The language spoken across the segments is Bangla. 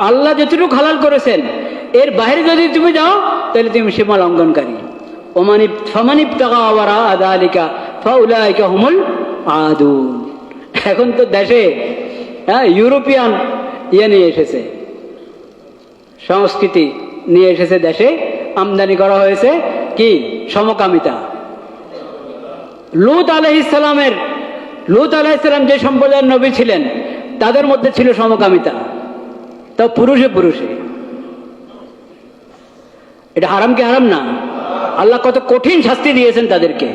আল্লাহ যতটুকু হালাল করেছেন এর বাইরে যদি তুমি যাও তাহলে তুমি সীমা লঙ্ঘনকারী। এখন তো দেশে ইউরোপিয়ান নিয়ে এসেছে, সংস্কৃতি নিয়ে এসেছে, দেশে আমদানি করা হয়েছে কি সমকামিতা। লূত আলাইহিসসালাম যে সম্প্রদায়ের নবী ছিলেন তাদের মধ্যে ছিল সমকামিতা, তাও পুরুষে পুরুষে। এটা হারাম কি হারাম না? আল্লাহ কত কঠিন শাস্তি দিয়েছেন তাদেরকে,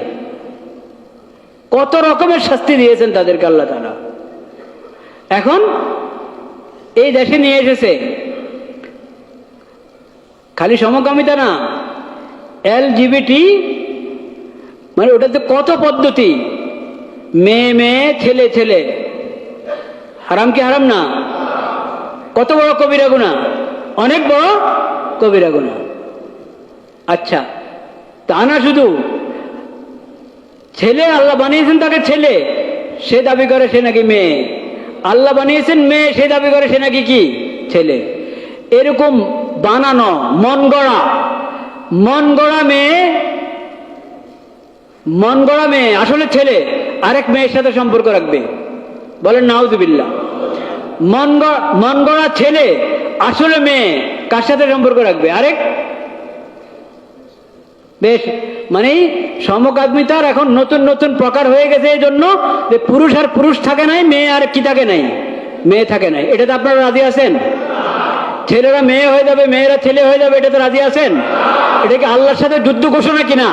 কত রকমের শাস্তি দিয়েছেন তাদেরকে আল্লাহ তাআলা। এখন এই দেশে নিয়ে এসেছে খালি সমকামিতা না, LGBT, মানে ওটাতে কত পদ্ধতি, মেয়ে মেয়ে ছেলে ছেলে। হারাম কি হারাম না? কত বড় কবিরা গুনাহ, অনেক বড় কবিরা গুনাহ। আচ্ছা, তা না শুধু ছেলে, আল্লাহ বানিয়েছেন তাকে ছেলে, সে দাবি করে সে নাকি মেয়ে। আল্লাহ বানিয়েছেন মেয়ে, সে দাবি করে সে নাকি কি ছেলে। এরকম বানানো মন গড়া মেয়ে আসলে ছেলে, আরেক মেয়ের সাথে সম্পর্ক রাখবে, বলেন নাউযুবিল্লাহ। মন গড়া ছেলে আসলে মেয়ে, কার সাথে সম্পর্ক রাখবে? আরেক। বেশ, মানে সমকামিতার এখন নতুন নতুন প্রকার হয়ে গেছে, এই জন্য যে পুরুষ আর পুরুষ থাকে নাই, মেয়ে আর কি থাকে নাই, মেয়ে থাকে নাই। এটাতে আপনারা রাজি আছেন? ছেলেরা মেয়ে হয়ে যাবে, মেয়েরা ছেলে হয়ে যাবে, এটাতে রাজি আছেন? এটা কি আল্লাহর সাথে যুদ্ধ ঘোষণা কিনা?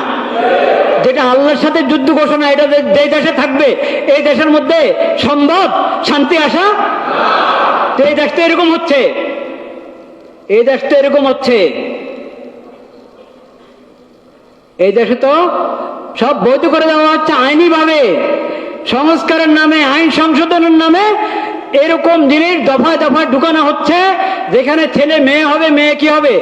যেটা আল্লাহর সাথে যুদ্ধ ঘোষণা, এটা যে দেশে থাকবে এই দেশের মধ্যে সম্ভব শান্তি আসা? তো এই দেশ তো এরকম হচ্ছে, এই দেশ তো এরকম হচ্ছে। এই দেশে তো সব বৈধ করে দেওয়া হচ্ছে আইনি ভাবে, সংস্কারের নামে, আইন সংশোধনের নামে এরকম জিনিস দফায় দফায় ঢুকানো হচ্ছে, যেখানে ছেলে মেয়ে হবে, মেয়ে কি হবে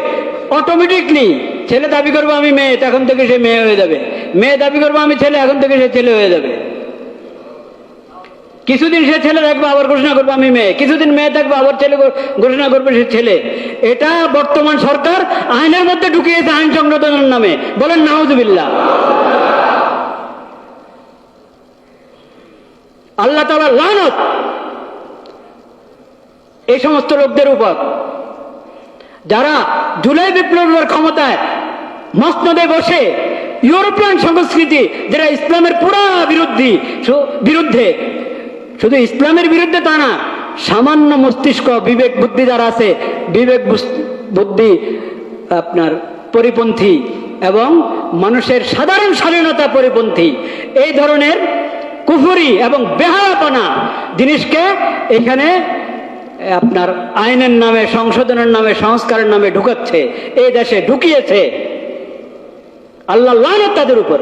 অটোমেটিকলি। ছেলে দাবি করবো আমি মেয়ে, এখন থেকে সে মেয়ে হয়ে যাবে, মেয়ে দাবি করবো আমি ছেলে, এখন থেকে সে ছেলে হয়ে যাবে। কিছুদিন সে ছেলে থাকবে, আবার ঘোষণা করবো আমি মেয়ে, কিছুদিন মেয়ে থাকবে, আবার ছেলে ঘোষণা করবে সে ছেলে। এটা বর্তমান সরকার আইনের মধ্যে ঢুকিয়েছে, আইন সংশোধনের নামে, বলেন নাউযুবিল্লাহ। আল্লাহ তাআলার লানত এই সমস্ত লোকদের উপর, যারা জুলাই বিপ্লবের ক্ষমতায় মসনদে বসে ইউরোপিয়ান সংস্কৃতি, যেটা ইসলামের পুরা বিরুদ্ধে, শুধু ইসলামের বিরুদ্ধে তা না, সামান্য মস্তিষ্ক বিবেক বুদ্ধি যারা আছে, বিবেক বুদ্ধি আপনার পরিপন্থী এবং মানুষের সাধারণ স্বাধীনতা পরিপন্থী, এই ধরনের কুফরি এবং বেহায়াপনা জিনিসকে এখানে আপনার আইনের নামে, সংশোধনের নামে, সংস্কারের নামে ঢুকাচ্ছে, এই দেশে ঢুকিয়েছে। আল্লাহ লানত তাদের উপর।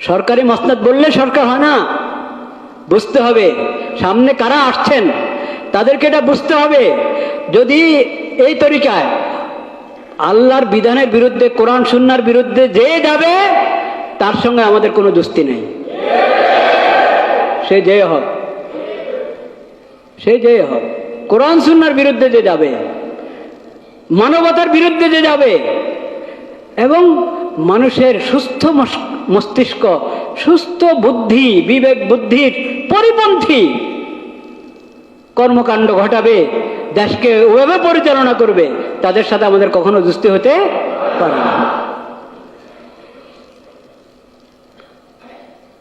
সরকারি মসনদ বললে সরকার হয় না, বুঝতে হবে সামনে কারা আসছেন, তাদেরকে এটা বুঝতে হবে। যদি এই তরিকায় আল্লাহর বিধানের বিরুদ্ধে, কোরআন সুন্নাহর বিরুদ্ধে যে যাবে, তার সঙ্গে আমাদের কোনো দোস্তি নেই, সে যে হোক, সে যে হোক। কোরআন সুন্নাহর বিরুদ্ধে যে যাবে, মানবতার বিরুদ্ধে যে যাবে, এবং মানুষের সুস্থ মস্তিষ্ক, সুস্থ বুদ্ধি, বিবেক বুদ্ধির পরিপন্থী কর্মকাণ্ড ঘটাবে, দেশকে ওভাবে পরিচালনা করবে, তাদের সাথে আমাদের কখনো দোস্তি হতে পারে না।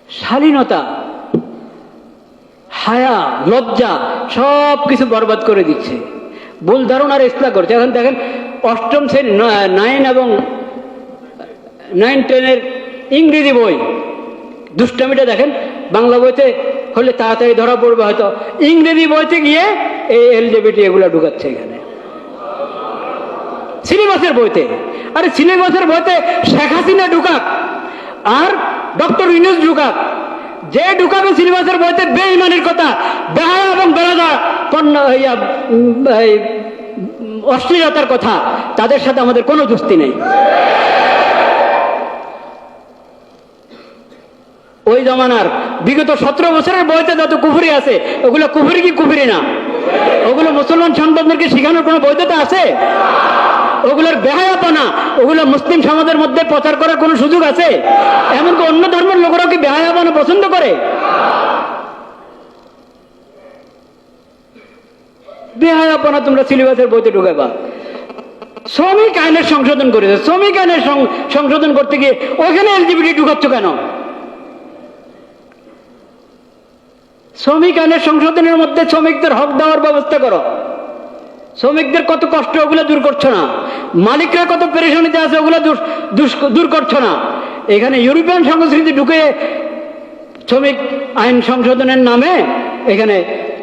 শালীনতা, হায়া, লজ্জা সব কিছু বরবাদ করে দিচ্ছে, ভুল ধারণার ইসলাহ করছে। এখন দেখেন অষ্টম শ্রেণী 9 এবং 9-10 ইংরেজি বই, দুষ্টামিটা দেখেন। বাংলা বইতে হলে তাড়াতাড়ি ধরা পড়বে হয়তো, ইংরেজি বইতে গিয়ে এই LGBT এগুলা ঢুকাচ্ছে এখানে সিলেবাসের বইতে। আরে সিলেবাসের বইতে শেখ হাসিনা ঢুকাক আর ডক্টর ইউনূস ঢুকাক, যে ঢুকাবে সিলেবাসের বইতে বেঈমানির কথা, বেহায়া এবং বেরাদা অশ্লীলতার কথা, তাদের সাথে আমাদের কোনো দোস্তি নেই। ওই জমানার বিগত 17 বছরের বইতে যত কুফরি আছে ওগুলো কুফরি কি কুফরি না? ওগুলো মুসলমান সন্তানদেরকে শেখানোর কোনো বৈধতা আছে? ওগুলোর বেহায়াপনা ওগুলো মুসলিম সমাজের মধ্যে প্রচার করার কোনো সুযোগ আছে? এমনকি অন্য ধর্মের লোকেরাও কি বেহায়াপনা পছন্দ করে? বেহায়াপনা তোমরা সিলেবাসের বইতে ঢুকাবা। শ্রমিক আইনের সংশোধন করেছে, শ্রমিক আইনের সংশোধন করতে গিয়ে ওখানে এলজিবিটি ঢুকাচ্ছ কেন? শ্রমিক আইনের সংশোধনের মধ্যে শ্রমিকদের হক দেওয়ার ব্যবস্থা করো। শ্রমিকদের কত কষ্ট ওগুলো দূর করছো না, মালিকরা কত পেরেশানিতে আছে ওগুলো দূর করছো না। এখানে ইউরোপিয়ান সংস্কৃতি ঢুকে শ্রমিক আইন সংশোধনের নামে এখানে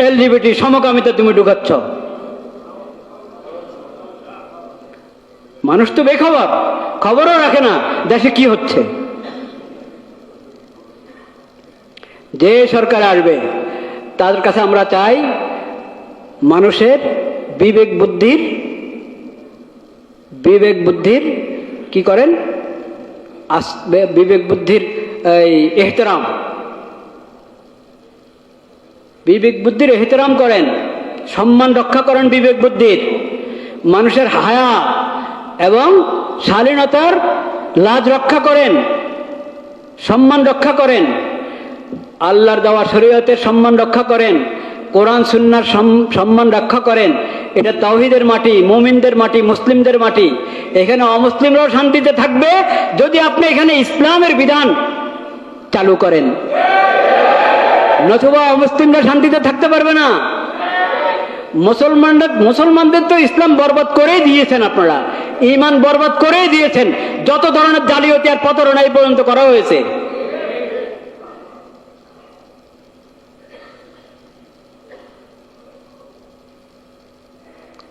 এলজিবিটি সমকামিতা তুমি ঢুকাচ্ছ। মানুষ তো বেখবর, খবরও রাখে না দেশে কি হচ্ছে। যে সরকার আসবে তাদের কাছে আমরা চাই মানুষের বিবেক বুদ্ধির কি করেন, বিবেক বুদ্ধির এহতেরাম, বিবেক বুদ্ধির এহতেরাম করেন, সম্মান রক্ষা করেন বিবেক বুদ্ধির, মানুষের হায়া এবং শালীনতার লাজ রক্ষা করেন, সম্মান রক্ষা করেন, আল্লাহর দেওয়া শরীয়তের সম্মান রক্ষা করেন, কোরআন সুন্নাহর সম্মান রক্ষা করেন। এটা তাওহীদের মাটি, মুমিনদের মাটি, মুসলিমদের মাটি। এখানে অমুসলিমরাও শান্তিতে থাকবে যদি আপনি এখানে ইসলামের বিধান চালু করেন, নতুবা অমুসলিমরা শান্তিতে থাকতে পারবে না। মুসলমানদের তো ইসলাম বরবাদ করেই দিয়েছেন, আপনারা ঈমান বরবাদ করেই দিয়েছেন। যত ধরনের জালিয়াতি আর প্রতারণা এই পর্যন্ত করা হয়েছে।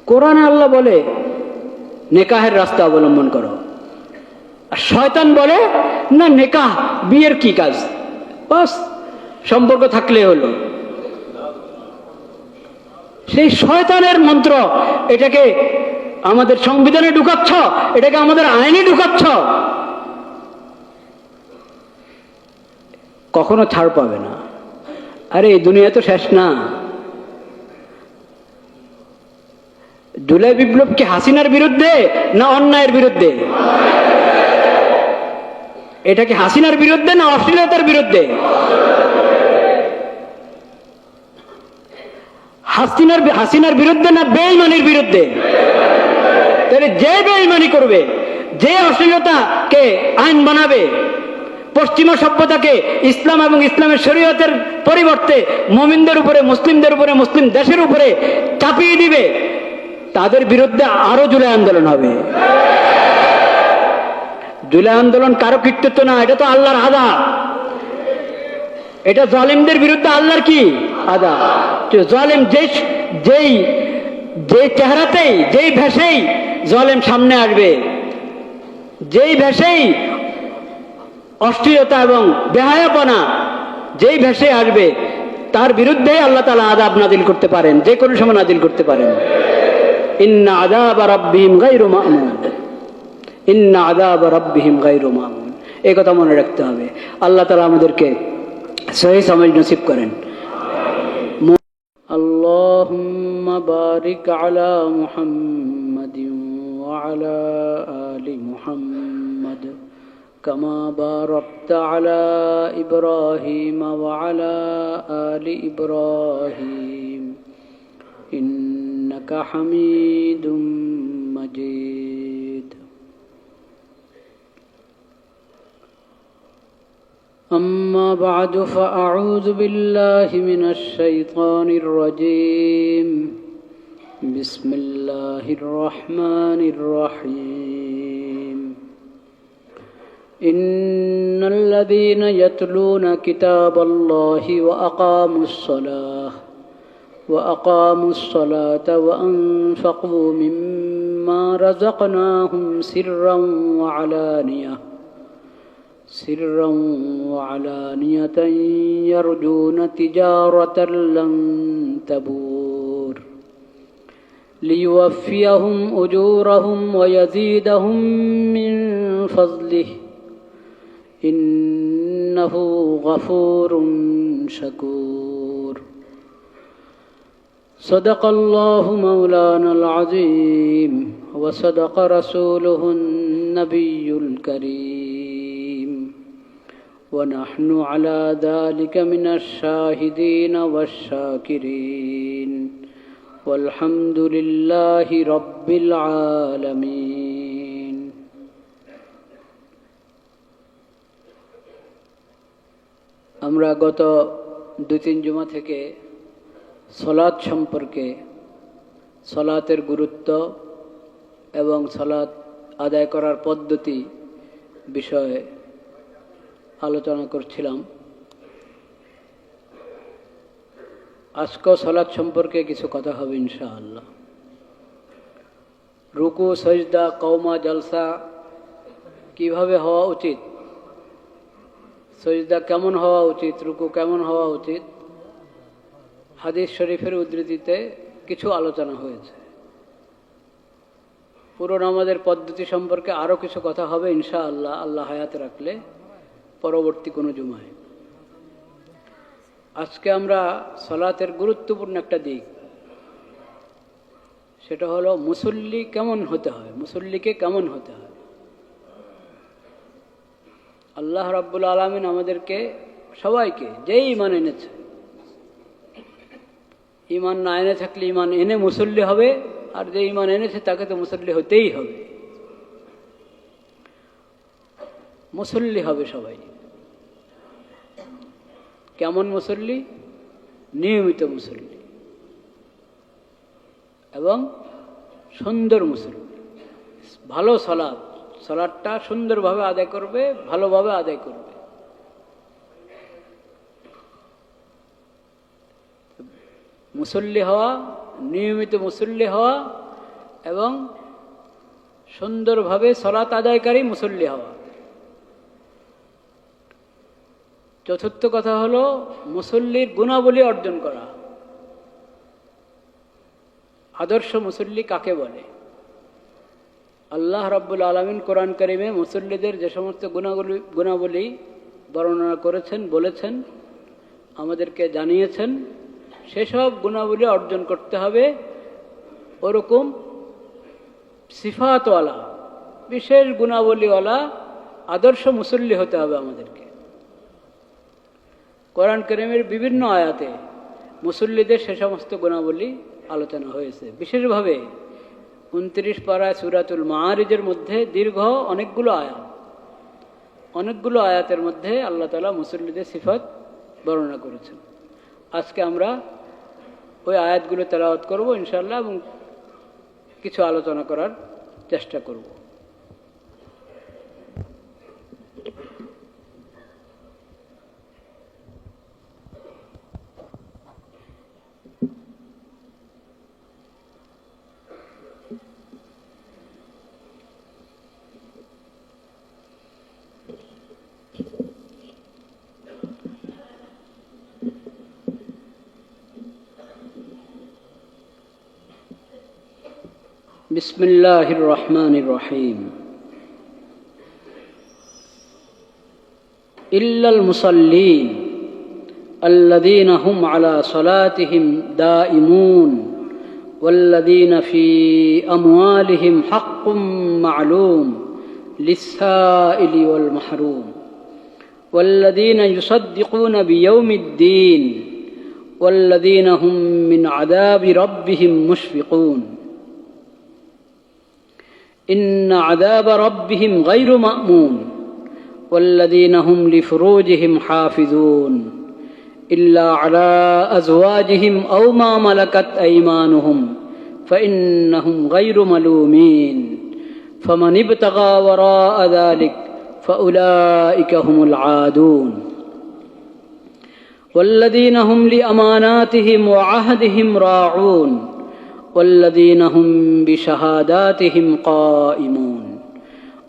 কোরআনে আল্লাহ বলে নেকাহের রাস্তা অবলম্বন করো, আর শয়তান বলে না নেকাহ বিয়ের কি কাজ, বাস সম্পর্ক থাকলে হলো। সেই শয়তানের মন্ত্র এটাকে আমাদের সংবিধানে ঢুকাচ্ছ, এটাকে আমাদের আইনে ঢুকাচ্ছ, কখনো ছাড় পাবে না। আরে এই দুনিয়া তো শেষ না। জুলাই বিপ্লব কি হাসিনার বিরুদ্ধে না অন্যায়ের বিরুদ্ধে? এটা কি হাসিনার বিরুদ্ধে না অশ্লীলতার বিরুদ্ধে? হাসিনার বিরুদ্ধে না বেঈমানির বিরুদ্ধে? তাহলে যে বেঈমানি করবে, যে অশ্লীলতাকে আইন বানাবে, পশ্চিমা সভ্যতাকে ইসলাম এবং ইসলামের শরীয়তের পরিবর্তে মুমিনদের উপরে, মুসলিমদের উপরে, মুসলিম দেশের উপরে চাপিয়ে দিবে, তাদের বিরুদ্ধে আরো জুলাই আন্দোলন হবে। জুলাই আন্দোলন কারো কৃতিত্ব না, এটা তো আল্লাহর আদা। এটা জালিমদের বিরুদ্ধে আল্লাহর কি আদা। জালিম যেই চেহারাতেই, যেই ভেষেই জালিম সামনে আসবে, যেই ভেষেই অশ্লীলতা এবং বেহায়াপনা যেই ভেসে আসবে, তার বিরুদ্ধে আল্লাহ তাআলা আযাব নাযিল করতে পারেন, যে কোনো সময় নাযিল করতে পারেন। ইন্না আযাবা রাব্বিহিম গায়রু মা'মুন, ইন্না আযাবা রাব্বিহিম গায়রু মা'মুন। এই কথা মনে রাখতে হবে। আল্লাহ তাআলা আমাদেরকে সহিহ সমঝ নসিব করেন। আল্লাহুম্মা বারিক আলা মুহাম্মাদিন ওয়া আলা আলি মুহাম্মাদ কামা বারাকতা আলা ইব্রাহিম ওয়া আলা আলি ইব্রাহিম ইন্নাকা হামিদুম মাজিদ। أما بعد فأعوذ بالله من الشيطان الرجيم. بسم الله الرحمن الرحيم. إن الذين يتلون كتاب الله وأقاموا الصلاة وأنفقوا مما رزقناهم سرا وعلانية يرجون تجارة لن تبور ليوفيهم أجورهم ويزيدهم من فضله إن إنه غفور شكور. صدق الله مولانا العظيم وصدق رسوله النبي الكريم، ونحن على ذلك من الشاهدين والشاكرين، والحمد لله رب العالمين. আমরা গত 2-3 জুমা থেকে সালাত সম্পর্কে, সালাতের গুরুত্ব এবং সালাত আদায় করার পদ্ধতি বিষয়ে আলোচনা করছিলাম। আজকেও সালাত সম্পর্কে কিছু কথা হবে ইনশাআল্লাহ। রুকু, সজদা, কওমা, জলসা কিভাবে হওয়া উচিত, সজদা কেমন হওয়া উচিত, রুকু কেমন হওয়া উচিত, হাদিস শরীফের উদ্ধৃতিতে কিছু আলোচনা হয়েছে। পুরো নামাজের পদ্ধতি সম্পর্কে আরও কিছু কথা হবে ইনশাআল্লাহ, আল্লাহ হায়াতে রাখলে পরবর্তী কোনো জুমায়। আজকে আমরা সালাতের গুরুত্বপূর্ণ একটা দিক, সেটা হলো মুসল্লি কেমন হতে হয়, মুসল্লিকে কেমন হতে হয়। আল্লাহ রাব্বুল আলামিন আমাদেরকে সবাইকে, যেই ঈমান এনেছে, ঈমান না এনে থাকলে ঈমান এনে মুসল্লি হবে, আর যে ঈমান এনেছে তাকে তো মুসল্লি হতেই হবে, মুসল্লি হবে সবাই। কেমন মুসল্লি? নিয়মিত মুসল্লি এবং সুন্দর মুসল্লি। ভালো সালাত, সালাতটা সুন্দরভাবে আদায় করবে, ভালোভাবে আদায় করবে। মুসল্লি হওয়া, নিয়মিত মুসল্লি হওয়া এবং সুন্দরভাবে সালাত আদায়কারী মুসল্লি হওয়া। চতুর্থ কথা হলো মুসল্লির গুণাবলী অর্জন করা। আদর্শ মুসল্লি কাকে বলে? আল্লাহ রাব্বুল আলামিন কোরআন কারিমে মুসল্লিদের যে সমস্ত গুণাবলী বর্ণনা করেছেন, বলেছেন, আমাদেরকে জানিয়েছেন, সেসব গুণাবলী অর্জন করতে হবে। ওরকম সিফাতওয়ালা, বিশেষ গুণাবলীওয়ালা আদর্শ মুসল্লি হতে হবে আমাদেরকে। কোরআন কারিমের বিভিন্ন আয়াতে মুসল্লিদের সে সমস্ত গুণাবলী আলোচনা হয়েছে। বিশেষভাবে 29 পারায় সূরাতুল মাআরিজের মধ্যে দীর্ঘ অনেকগুলো আয়াতের মধ্যে আল্লাহ তাআলা মুসল্লিদের সিফাত বর্ণনা করেছেন। আজকে আমরা ওই আয়াতগুলো তেলাওয়াত করব ইনশাআল্লাহ এবং কিছু আলোচনা করার চেষ্টা করব। بسم الله الرحمن الرحيم. إلا المصلين الذين هم على صلاتهم دائمون والذين في أموالهم حق معلوم للسائل والمحروم والذين يصدقون بيوم الدين والذين هم من عذاب ربهم مشفقون إن عذاب ربهم غير مأمون والذين هم لفروجهم حافظون إلا على أزواجهم أو ما ملكت أيمانهم فإنهم غير ملومين فمن ابتغى وراء ذلك فأولئك هم العادون والذين هم لأماناتهم وعهدهم راعون والذين هم بشهاداتهم قائمون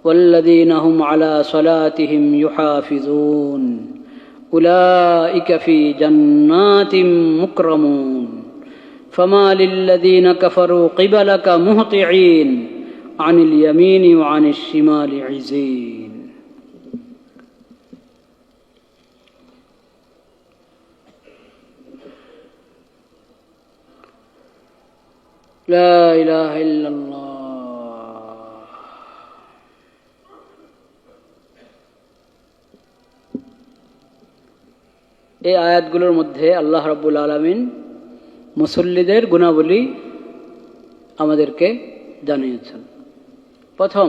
والذين هم على صلاتهم يحافظون أولئك في جنات مكرمون فما للذين كفروا قبلك مهطعين عن اليمين وعن الشمال عزين. লা ইলাহা ইল্লাল্লাহ। এই আয়াতগুলোর মধ্যে আল্লাহ রাব্বুল আলামিন মুসল্লিদের গুণাবলী আমাদেরকে জানিয়েছেন। প্রথম,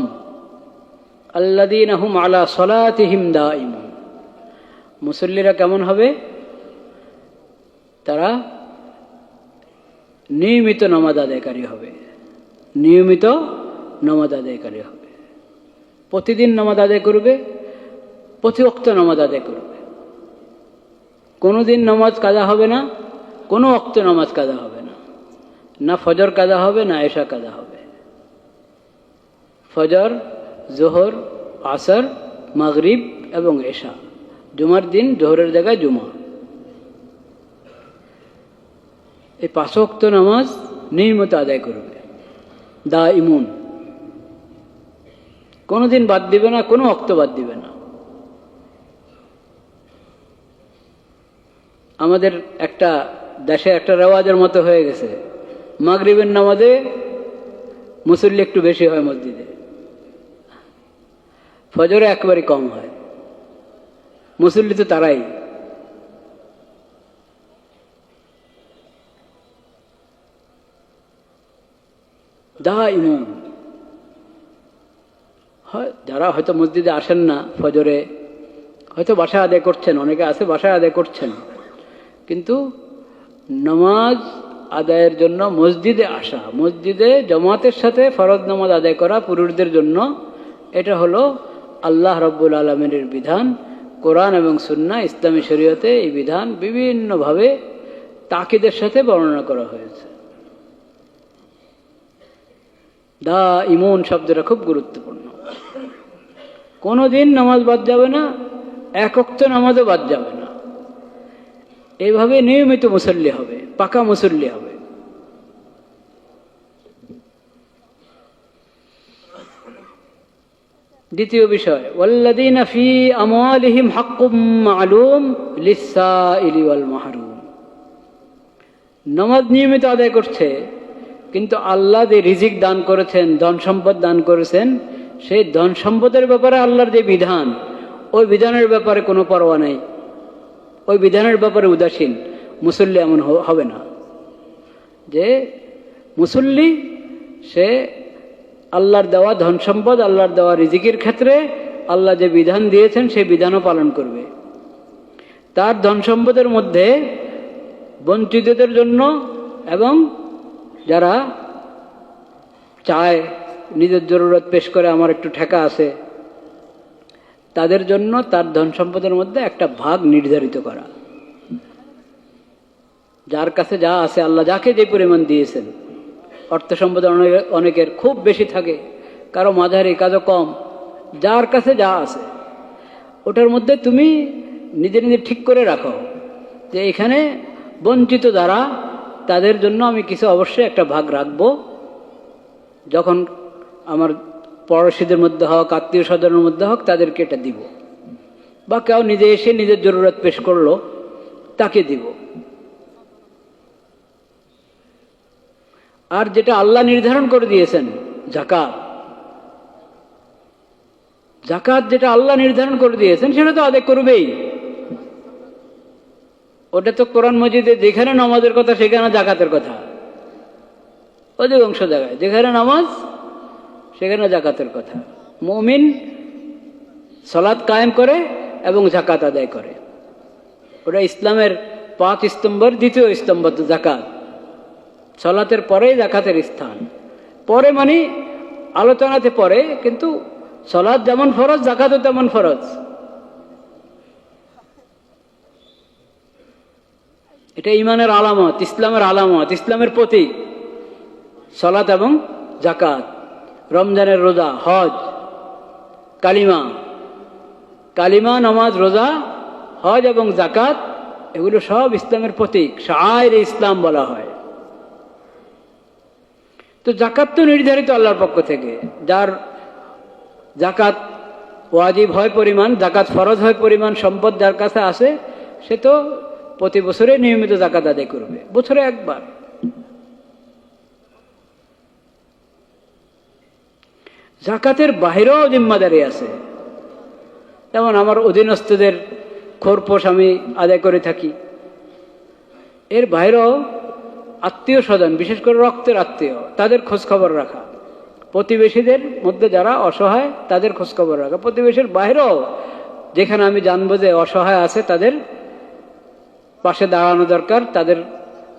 আল্লাযীনা হুম আলা সলাতিহিম দাঈমুন। মুসল্লিরা কেমন হবে? তারা নিয়মিত নামাজ আদায়কারী হবে, নিয়মিত নামাজ আদায়কারী হবে, প্রতিদিন নামাজ আদায় করবে, প্রতি ওয়াক্ত নামাজ আদায় করবে। কোনো দিন নামাজ কাজা হবে না, কোনো ওয়াক্ত নামাজ কাজা হবে না, না ফজর কাজা হবে না এশা কাজা হবে। ফজর, জোহর, আসর, মাগরিব এবং এশা। জুমার দিন জোহরের জায়গায় জুমা। এই 5 ওয়াক্ত নামাজ নিয়মিত আদায় করবে, দাঈমুন। কোনো দিন বাদ দিবে না, কোনো ওয়াক্ত বাদ দিবে না। আমাদের একটা দেশে একটা রেওয়াজের মতো হয়ে গেছে, মাগরিবের নামাজে মুসল্লি একটু বেশি হয় মসজিদে, ফজরে একেবারে কম হয়। মুসল্লি তো তারাই। দাঈমুন। যারা হয়তো মসজিদে আসেন না ফজরে, হয়তো বাসায় আদায় করছেন, অনেকে আছে বাসায় আদায় করছেন, কিন্তু নামাজ আদায়ের জন্য মসজিদে আসা, মসজিদে জামাতের সাথে ফরজ নামাজ আদায় করা পুরুষদের জন্য, এটা হলো আল্লাহ রাব্বুল আলামিনের বিধান। কোরআন এবং সুন্নাহ, ইসলামী শরীয়তে এই বিধান বিভিন্নভাবে তাকিদের সাথে বর্ণনা করা হয়েছে। দাঈমুন শব্দটা খুব গুরুত্বপূর্ণ। কোনোদিন নামাজ বাদ যাবে না, এক ওয়াক্ত নামাজও বাদ যাবে না। এইভাবে নিয়মিত মুসল্লি হবে, পাকা মুসল্লি হবে। দ্বিতীয় বিষয়, ওয়াল্লাযীনা ফী আমওয়ালিহিম হাক্কুম মা'লুম লিস-সাইলি ওয়াল মাহরুম। নামাজ নিয়মিত আদায় করছে, কিন্তু আল্লাহ যে রিজিক দান করেছেন, ধন সম্পদ দান করেছেন, সেই ধন সম্পদের ব্যাপারে আল্লাহর যে বিধান, ওই বিধানের ব্যাপারে কোনো পরোয়া নেই, ওই বিধানের ব্যাপারে উদাসীন মুসল্লি এমন হবে না। যে মুসল্লি সে আল্লাহর দেওয়া ধন সম্পদ, আল্লাহর দেওয়া রিজিকের ক্ষেত্রে আল্লাহ যে বিধান দিয়েছেন সেই বিধানও পালন করবে। তার ধন সম্পদের মধ্যে বঞ্চিতদের জন্য এবং যারা চায় নিজের জরুরত পেশ করে আমার একটু ঠেকা আছে, তাদের জন্য তার ধন সম্পদের মধ্যে একটা ভাগ নির্ধারিত করা। যার কাছে যা আছে, আল্লাহ যাকে যে পরিমাণ দিয়েছেন, অর্থ সম্পদ অনেকের খুব বেশি থাকে, কারো মাঝারি, কারো কম, যার কাছে যা আছে ওটার মধ্যে তুমি নিজে নিজে ঠিক করে রাখো যে এখানে বঞ্চিত যারা, তাদের জন্য আমি কিছু অবশ্যই একটা ভাগ রাখবো। যখন আমার পড়োশীদের মধ্যে হোক, আত্মীয় স্বজনের মধ্যে হোক, তাদেরকে এটা দিব। বা কেউ নিজে এসে নিজের জরুরত পেশ করলো, তাকে দিব। আর যেটা আল্লাহ নির্ধারণ করে দিয়েছেন, যাকাত, যাকাত যেটা আল্লাহ নির্ধারণ করে দিয়েছেন সেটা তো আদায় করবেই। ওটা তো কোরআন মজিদে যেখানে নামাজের কথা সেখানে যাকাতের কথা, অধিকাংশ জায়গায় যেখানে নামাজ সেখানে যাকাতের কথা। মুমিন সালাত কায়েম করে এবং যাকাত আদায় করে। ওটা ইসলামের 5 স্তম্ভের দ্বিতীয় স্তম্ভ তো যাকাত। সালাতের পরেই যাকাতের স্থান। পরে মানে আলোচনাতে পরে, কিন্তু সালাত যেমন ফরজ, যাকাতও তেমন ফরজ। এটা ঈমানের আলামত, ইসলামের আলামত, ইসলামের প্রতীক। সালাত এবং যাকাত, রমজানের রোজা, হজ, কালিমা, কালিমা, নামাজ, রোজা, হজ এবং যাকাত, এগুলো সব ইসলামের প্রতীক, শাআইর ইসলাম বলা হয়। তো যাকাত তো নির্ধারিত আল্লাহর পক্ষ থেকে। যার যাকাত ওয়াজিব হয় পরিমাণ, যাকাত ফরজ হয় পরিমাণ সম্পদ যার কাছে আসে, সে তো প্রতি বছরে নিয়মিত যাকাত আদায় করবে, বছরে একবার। জাকাতের বাহিরেও জিম্মাদারি আছে। যেমন আমার অধীনস্থদের খোরপোশ আমি আদায় করে থাকি, এর বাইরেও আত্মীয় স্বজন, বিশেষ করে রক্তের আত্মীয়, তাদের খোঁজখবর রাখা, প্রতিবেশীদের মধ্যে যারা অসহায় তাদের খোঁজখবর রাখা, প্রতিবেশীর বাইরেও যেখানে আমি জানবো যে অসহায় আছে তাদের পাশে দাঁড়ানো দরকার, তাদের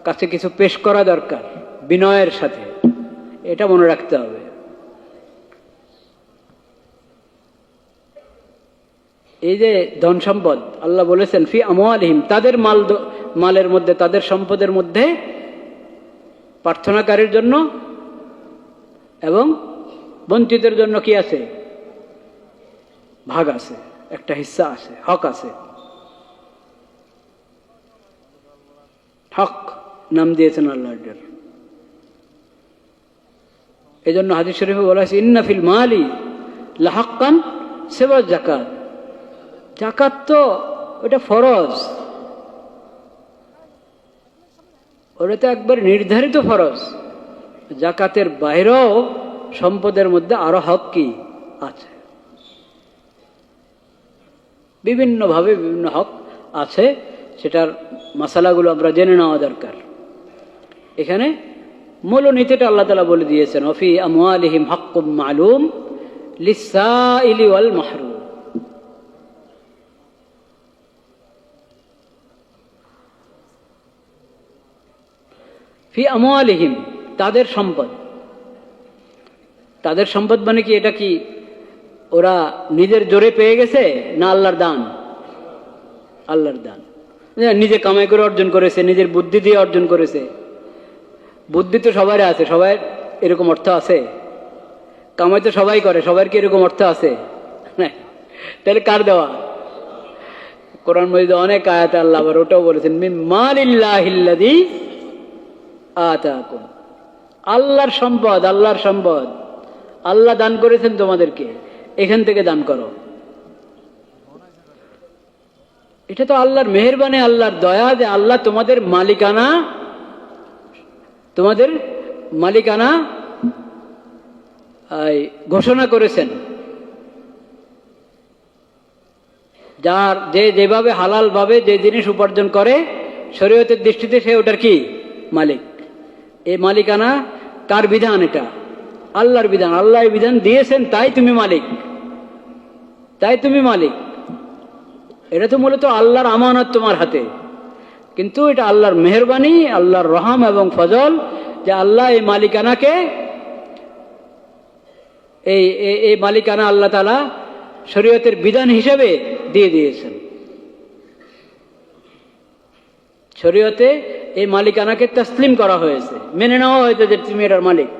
কাছে কিছু পেশ করা দরকার বিনয়ের সাথে, এটা মনে রাখতে হবে। এই যে ধন সম্পদ, আল্লাহ বলেছেন ফি আমওয়ালিহিম, তাদের মালের মধ্যে, তাদের সম্পদের মধ্যে প্রার্থনাকারীর জন্য এবং বঞ্চিতের জন্য কি আছে? ভাগ আছে, একটা হিস্সা আছে, হক আছে। হক নাম দিয়েছেন আল্লাহর জন্য। এই জন্য হাদিস শরীফে বলা হয়েছে ইন্না ফিল মালি লাহাক্কান সিওয়া যাকাত। যাকাত তো ওটা ফরজ, ওটা তো একবার নির্ধারিত ফরজ। যাকাতের বাইরেও সম্পদের মধ্যে আরো হক কি আছে, বিভিন্নভাবে বিভিন্ন হক আছে, সেটার মাসালাগুলো আমরা জেনে নেওয়া দরকার। এখানে মূলনীতিটা আল্লাহ তাআলা বলে দিয়েছেন ওয়াফি আমওয়ালিহিম হাক্কুম মালুম লিসসাইলি ওয়াল মাহরুম। ফি আমওয়ালিহিম, তাদের সম্পদ। তাদের সম্পদ মানে কি? এটা কি ওরা নিজের জোরে পেয়ে গেছে না আল্লাহর দান? আল্লাহর দান। নিজে কামাই করে অর্জন করেছে, নিজের বুদ্ধি দিয়ে অর্জন করেছে। বুদ্ধি তো সবার আছে, সবার এরকম অর্থ আছে? কামাই তো সবাই করে, সবার কি এরকম অর্থ আছে? তাহলে কার দেওয়া? কোরআন মজিদে অনেক আয়াতে আল্লাহ আবার ওটাও বলেছেন মিন মালিল্লাহিল্লাযী আতাকুম, আল্লাহর সম্পদ, আল্লাহর সম্পদ আল্লাহ দান করেছেন তোমাদেরকে, এখান থেকে দান করো। এটা তো আল্লাহর মেহেরবানি, আল্লাহর দয়া যে আল্লাহ তোমাদের মালিকানা ঘোষণা করেছেন। যার যেভাবে হালাল ভাবে যে জিনিস উপার্জন করে শরীয়তের দৃষ্টিতে সে ওটার কি মালিক। এই মালিকানা কার বিধান? এটা আল্লাহর বিধান। আল্লাহ বিধান দিয়েছেন, তাই তুমি মালিক, তাই তুমি মালিক। এটা তো মূলত আল্লাহর আমানত তোমার হাতে, কিন্তু এটা আল্লাহর মেহেরবানি, আল্লাহর রহম এবং ফজল যে আল্লাহ এই মালিকানাকে, এই মালিকানা আল্লাহ তাআলা শরীয়তের বিধান হিসেবে দিয়ে দিয়েছেন। শরীয়তে এই মালিকানাকে তসলিম করা হয়েছে, মেনে নেওয়া হয়েছে যে তুমি এটার মালিক।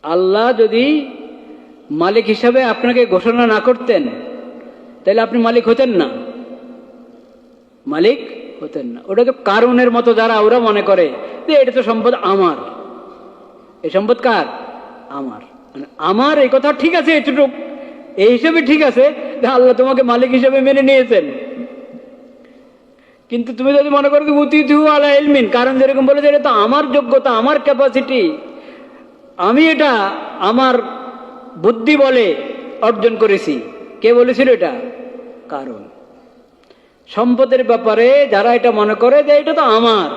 আল্লাহ যদি মালিক হিসাবে আপনাকে ঘোষণা না করতেন তাহলে আপনি মালিক হতেন না, মালিক হতেন না। ওটা তো কারণের মতো যারা ওরা মনে করে যে এটা তো সম্পদ আমার, এই সম্পদ কার? আমার। আমার এই কথা ঠিক আছে, এটুক এই হিসেবে ঠিক আছে যে আল্লাহ তোমাকে মালিক হিসেবে মেনে নিয়েছেন, কিন্তু তুমি যদি মনে করো উতিতু আলা ইলমিন, কারণ যেরকম বলে যে এটা তো আমার যোগ্যতা, আমার ক্যাপাসিটি, আমি এটা আমার বুদ্ধি বলে অর্জন করেছি। কে বলেছিল এটা? কারণ। সম্পদের ব্যাপারে যারা এটা মনে করে যে এটা তো আমার,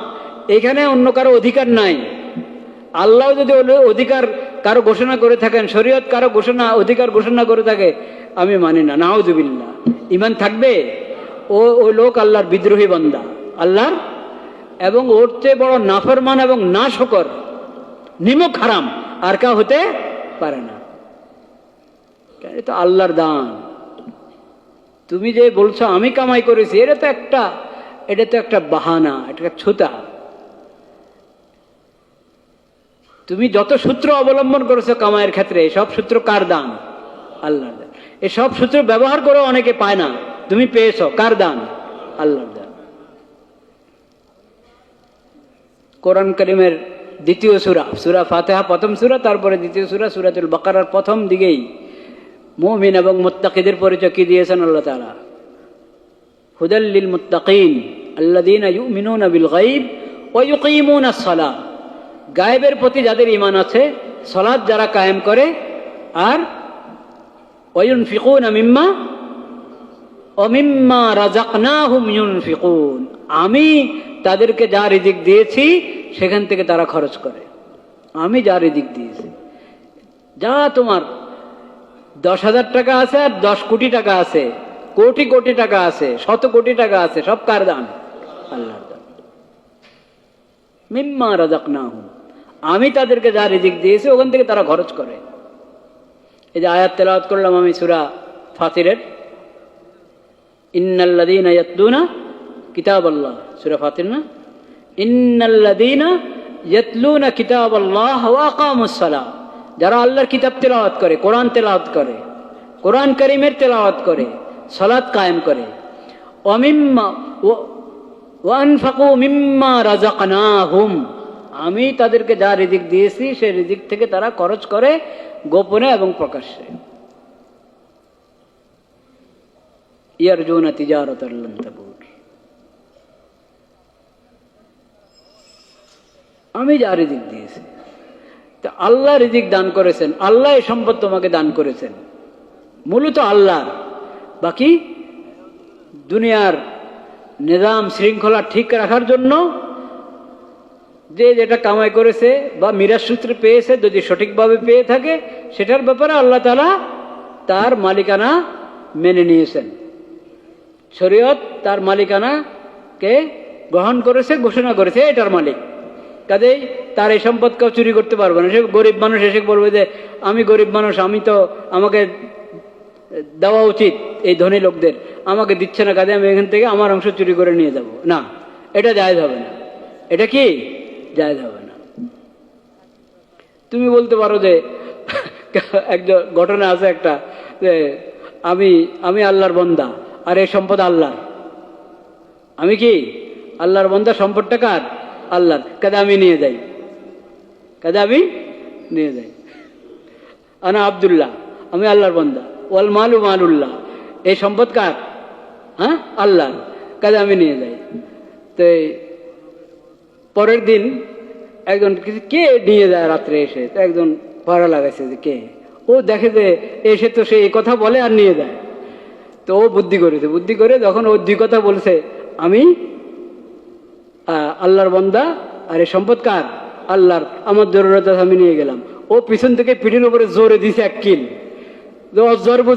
এখানে অন্য কারো অধিকার নাই, আল্লাহ যদি অধিকার কারো ঘোষণা করে থাকেন, শরীয়ত কারো অধিকার ঘোষণা করে থাকে, আমি মানি না, নাউযুবিল্লাহ। ঈমান থাকবে? ওই লোক আল্লাহর বিদ্রোহী বান্দা, আল্লাহর, এবং ওর চেয়ে বড় নাফরমান এবং নাশকর, নিমক হারাম আর কা হতে পারে না। এটা তো আল্লাহর দান। তুমি যে বলছো আমি কামাই করেছি, এটা তো একটা বাহানা, এটা একটা ছুতা। তুমি যত সূত্র অবলম্বন করেছো কামাইয়ের ক্ষেত্রে, সব সূত্র কার দান? আল্লাহর দান। এই সব সূত্র ব্যবহার করে অনেকে পায় না, তুমি পেয়েছো, কার দান? আল্লাহর দান। কোরআন কারীমের দ্বিতীয় সূরা ফাতিহা প্রথম সূরা, তারপরে দ্বিতীয় সূরাতুল বাকারার প্রথম দিকেই মুমিন এবং মুত্তাকিদের পরিচয় কি দিয়েছেন আল্লাহ তাআলা? হুদাল লিল মুত্তাকিন আল্লাযীনা ইউমিনুনা বিল গায়ব ওয়া ইউকিমুনাস সালাহ। গায়েবের প্রতি যাদের ঈমান আছে, সালাত যারা কায়েম করে, আর ওয়ায়ুনফিকুনা মিম্মা রাযাকনাহুম ইউনফিকুন, আমি তাদেরকে যা রিজিক দিয়েছি সেখান থেকে তারা খরচ করে। আমি যা রিজিক দিয়েছি, যা তোমার 10,000 টাকা আছে আর 10 কোটি টাকা আছে, কোটি কোটি টাকা আছে, শত কোটি টাকা আছে, সব কার দান? আল্লাহর দান। মিম্মা রাযাকনাহুম, আমি তাদেরকে যা রিজিক দিয়েছি ওখান থেকে তারা খরচ করে। এই যে আয়াত তেলাওয়াত করলাম আমি সূরা ফাতিরের, ইন্নাল্লাযীনা ইয়াতলুনা কিতাবাল্লাহ, সূরা ফাতির না? ইন্নাল্লাযীনা ইয়াতলুনা কিতাবাল্লাহ ওয়া আকামুস সালাহ, যারা আল্লাহর কিতাব তেলাওয়াত করে, কোরআন তেলাওয়াত করে, কোরআন কারীমের তেলাওয়াত করে, সালাত কায়েম করে, ওয়া আনফাকু মিম্মা রাযাকনাহুম, আমি তাদেরকে যা রিজিক দিয়েছি সেই রিজিক থেকে তারা খরচ করে গোপনে এবং প্রকাশ্যে। ইয়ারজুনা তিজারাতান লান তাবুর, আমি যা রিজিক দিয়েছি। তা আল্লাহ রিজিক দান করেছেন, আল্লাহ এই সম্পদ তোমাকে দান করেছেন, মূলত আল্লাহর। বাকি দুনিয়ার নিজাম শৃঙ্খলা ঠিক রাখার জন্য যে যেটা কামাই করেছে বা মিরাজ সূত্রে পেয়েছে, যদি সঠিকভাবে পেয়ে থাকে, সেটার ব্যাপারে আল্লাহ তাআলা তার মালিকানা মেনে নিয়েছেন। শরীয়ত তার মালিকানাকে গ্রহণ করেছে, ঘোষণা করেছে এটার মালিক। কাজেই তার এই সম্পদ কেউ চুরি করতে পারবে না। সে গরিব মানুষ এসে বলবে যে আমি গরিব মানুষ, আমি তো, আমাকে দেওয়া উচিত এই ধনী লোকদের, আমাকে দিচ্ছে না, কাজে আমি এখান থেকে আমার অংশ চুরি করে নিয়ে যাব, না, এটা জায়েজ হবে না। এটা কি জায়েজ হবে না। তুমি বলতে পারো যে একজন ঘটনা আছে একটা, যে আমি আল্লাহর বান্দা আর এই সম্পদ আল্লাহর, আমি কি আল্লাহর বান্দা, সম্পদটা কার? আল্লাহর, কাজে আমি নিয়ে যাই, কাজে আমি নিয়ে যাই। আনা আব্দুল্লাহ, আমি আল্লাহর বান্দা, ওয়াল মালু মালুল্লাহ, এই সম্পদ কার? হ্যাঁ, আল্লাহর, কাজে আমি নিয়ে যাই। তো পরের দিন একজন কে নিয়ে যায় রাত্রে এসে, তো একজন পাড়া লাগাইছে যে কে, ও দেখে যে এসে তো সে এই কথা বলে আর নিয়ে যায়। তো ও বুদ্ধি করেছে, বুদ্ধি করে যখন ও দুই কথা বলছে, আমি আল্লাহর বান্দা আর এই সম্পদ কার? আল্লাহর, আমার জরুরত আছে আমি নিয়ে গেলাম। ও পিছন থেকে পিঠের উপরে জোরে দিছে এক কিল,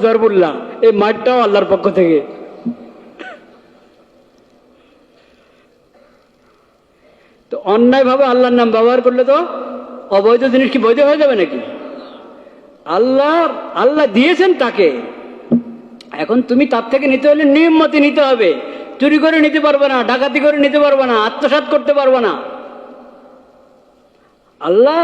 জরবুল্লাহ, এই মাঠটাও আল্লাহর পক্ষ থেকে। তো অন্যায় ভাবে আল্লাহর নাম ব্যবহার করলে তো অবৈধ জিনিস কি বৈধ হয়ে যাবে নাকি? আল্লাহ দিয়েছেন তাকে, এখন তুমি তার থেকে নিতে হলে নিয়মমতে নিতে হবে। চুরি করে নিতে পারবে না, ডাকাতি করে নিতে পারবে না, আত্মসাৎ করতে পারবে না। আল্লাহ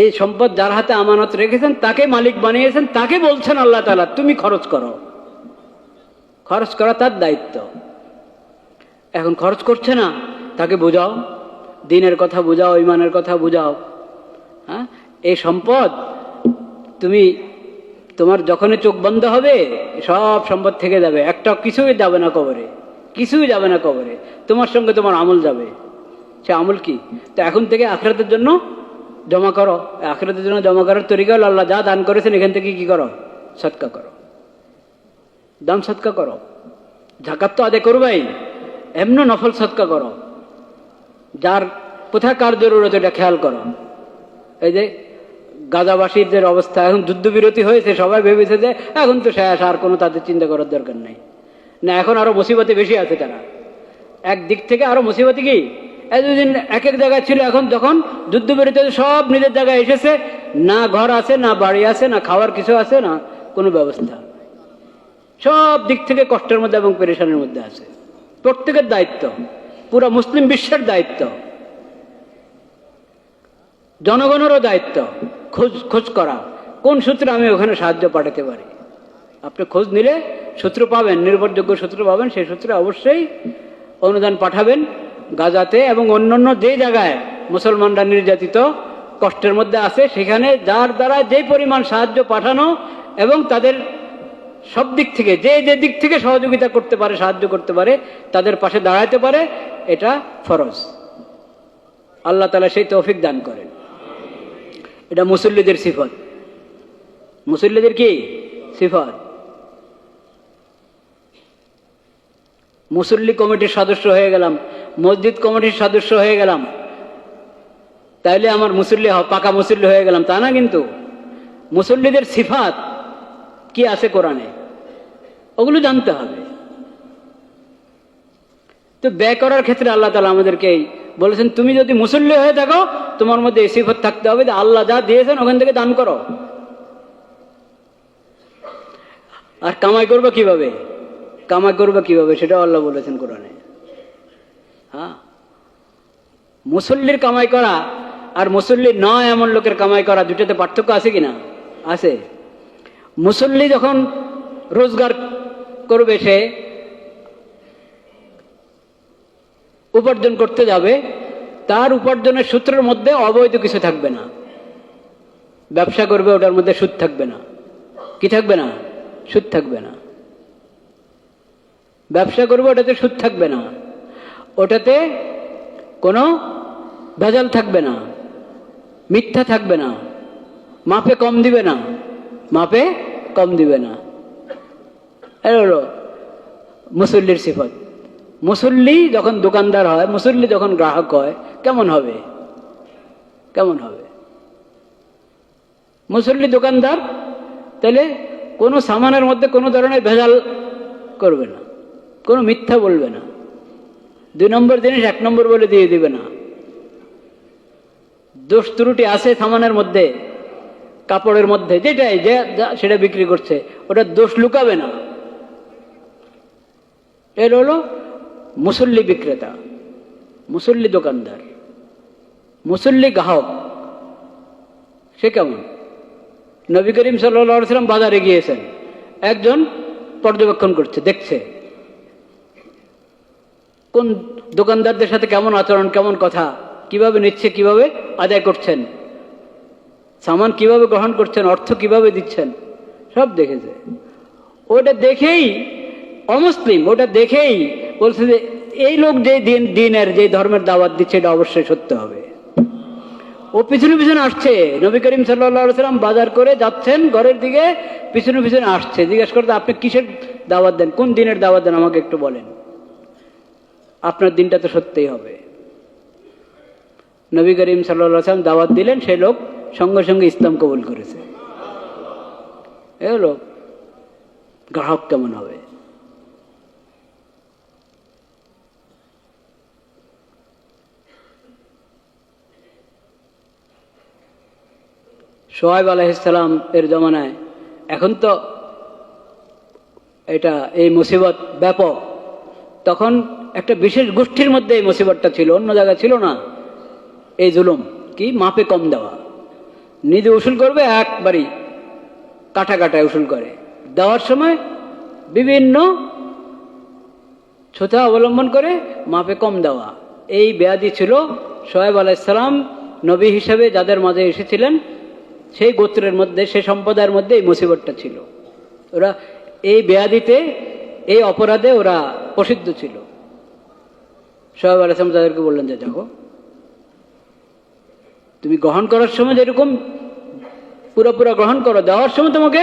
এই সম্পদ যার হাতে আমানত রেখেছেন তাকে মালিক বানিয়েছেন, তাকে বলছেন আল্লাহ তাআলা তুমি খরচ করো। খরচ করা তার দায়িত্ব। এখন খরচ করছে না, তাকে বোঝাও, দ্বীনের কথা বোঝাও, ঈমানের কথা বোঝাও। হ্যাঁ, এই সম্পদ তুমি, তোমার যখনই চোখ বন্ধ হবে সব সম্পদ থেকে যাবে, একটা কিছুই যাবে না কবরে, কিছুই যাবে না কবরে, তোমার সঙ্গে তোমার আমল যাবে। সে আমল কি? তো এখন থেকে আখিরাতের জন্য জমা করো। আখিরাতের জন্য জমা করার তরিকা হলো আল্লাহ যা দান করেছেন এখান থেকে কি করো? সদকা করো, দান সদকা করো। যাকাত তো আদায় করবাই, এমন নফল সদকা করো। যার কোথায় কার জরুরত এটা খেয়াল করো। এই যে গাজাবাসীদের অবস্থা, এখন যুদ্ধবিরতি হয়েছে, সবাই ভেবেছে যে এখন তো শেষ, আর কোনো তাদের চিন্তা করার দরকার নেই। না, এখন আরো মুসিবতে বেশি আছে তারা। একদিক থেকে আরো মুসিবতে কি, এতদিন এক এক জায়গায় ছিল, এখন যখন যুদ্ধবিরতি সব নিজের জায়গায় এসেছে, না ঘর আছে, না বাড়ি আছে, না খাওয়ার কিছু আছে, না কোনো ব্যবস্থা, সব দিক থেকে কষ্টের মধ্যে এবং পেরেশানির মধ্যে আছে। প্রত্যেকের দায়িত্ব, পুরো মুসলিম বিশ্বের দায়িত্ব, জনগণেরও দায়িত্ব খোঁজ করা, কোন সূত্রে আমি ওখানে সাহায্য পাঠাতে পারি। আপনি খোঁজ নিলে সূত্র পাবেন, নির্ভরযোগ্য সূত্র পাবেন, সেই সূত্রে অবশ্যই অনুদান পাঠাবেন গাজাতে এবং অন্যান্য যে জায়গায় মুসলমানরা নির্যাতিত কষ্টের মধ্যে আছে, সেখানে যার দ্বারা যে পরিমাণ সাহায্য পাঠানো এবং তাদের সব দিক থেকে যে যে দিক থেকে সহযোগিতা করতে পারে, সাহায্য করতে পারে, তাদের পাশে দাঁড়াতে পারে, এটা ফরজ। আল্লাহ তাআলা সেই তৌফিক দান করেন। এটা মুসল্লিদের সিফত। মুসল্লিদের কি সিফত? মুসল্লি কমিটির সদস্য হয়ে গেলাম, মসজিদ কমিটির সদস্য হয়ে গেলাম, তাইলে আমার মুসল্লি পাকা মুসল্লি হয়ে গেলাম তা না। কিন্তু মুসল্লিদের সিফাত কি আছে কোরআনে, ওগুলো জানতে হবে। তো ব্যয় করার ক্ষেত্রে আল্লাহ তাআলা আমাদেরকে বলেছেন, তুমি যদি মুসল্লি হয়ে থাকো তোমার মধ্যে এই সিফত থাকতে হবে যে আল্লাহ যা দিয়েছেন ওখান থেকে দান করো। আর কামাই করবো কিভাবে, কামাই করবো কিভাবে সেটাও আল্লাহ বলেছেন কোরআনে। হ্যাঁ, মুসল্লির কামাই করা আর মুসল্লি নয় এমন লোকের কামাই করা, দুটোতে পার্থক্য আছে কিনা? আছে। মুসল্লি যখন রোজগার করবে, সে উপার্জন করতে যাবে, তার উপার্জনের সূত্রের মধ্যে অবৈধ কিছু থাকবে না। ব্যবসা করবে, ওটার মধ্যে সুদ থাকবে না। কি থাকবে না? সুদ থাকবে না। ব্যবসা করবে, ওটাতে সুদ থাকবে না, ওটাতে কোনো ভেজাল থাকবে না, মিথ্যা থাকবে না, মাপে কম দিবে না, মাপে কম দিবে না। এটা হলো মুসল্লির সিফত। মুসল্লি যখন দোকানদার হয়, মুসল্লি যখন গ্রাহক হয়, কেমন হবে? কেমন হবে? মুসল্লি দোকানদার, তাহলে কোনো সামানের মধ্যে কোনো ধরনের ভেজাল করবে না, কোনো মিথ্যা বলবে না, 2 নম্বর জিনিস 1 নম্বর বলে দিয়ে দিবে না। দোষ ত্রুটি আছে সামানের মধ্যে, কাপড়ের মধ্যে, যেটাই সেটা বিক্রি করছে, ওটা দোষ লুকাবে না। এর হলো মুসল্লি বিক্রেতা, মুসল্লি দোকানদার। মুসল্লি গ্রাহক সে কেমন? নবী করিম সাল্লাল্লাহু আলাইহি ওয়াসাল্লাম বাজারে গিয়েছেন, একজন পর্যবেক্ষণ করছে, দেখছে কোন দোকানদারদের সাথে কেমন আচরণ, কেমন কথা, কিভাবে নিচ্ছে, কিভাবে আদায় করছেন, সামান কিভাবে গ্রহণ করছেন, অর্থ কিভাবে দিচ্ছেন, সব দেখেছে। ওটা দেখেই অমুসলিম, ওটা দেখেই বলছে যে এই লোক যে দিনের যে ধর্মের দাওয়াত দিচ্ছে এটা অবশ্যই সত্য হবে। ও পিছনে পিছনে আসছে, নবী করিম সাল্লাল্লাহু আলাইহি ওয়াসাল্লাম বাজার করে যাচ্ছেন ঘরের দিকে, পিছনে পিছনে আসছে, জিজ্ঞেস করতে আপনি কিসের দাওয়াত দেন, কোন দিনের দাওয়াত দেন, আমাকে একটু বলেন, আপনার দিনটা তো সত্যিই হবে। নবী করিম সাল্লাল্লাহু আলাইহি ওয়াসাল্লাম দাওয়াত দিলেন, সেই লোক সঙ্গে সঙ্গে ইসলাম কবুল করেছে। এ লোক গ্রাহক কেমন হবে? শোয়েব আলাইহিস সালাম এর জমানায়, এখন তো এটা এই মুসিবত ব্যাপক, তখন একটা বিশেষ গোষ্ঠীর মধ্যে এই মুসিবতটা ছিল, অন্য জায়গায় ছিল না। এই জুলুম কি, মাপে কম দেওয়া, নিজে উসুল করবে একবারই কাটা কাটায় উসুল করে, দেওয়ার সময় বিভিন্ন ছুতা অবলম্বন করে মাপে কম দেওয়া। এই ব্যাধি ছিল শোয়েব আলাইহিস সালাম নবী হিসেবে যাদের মাঝে এসেছিলেন, সেই গোত্রের মধ্যে, সেই সম্প্রদায়ের মধ্যে এই মুসিবতটা ছিল। ওরা এই ব্যাধিতে, এই অপরাধে ওরা প্রসিদ্ধ ছিল। শোয়েব আলাইহিস সালাম তাদেরকে বললেন যে দেখো, তুমি গ্রহণ করার সময় যেরকম পুরোপুরা গ্রহণ করো, দেওয়ার সময় তোমাকে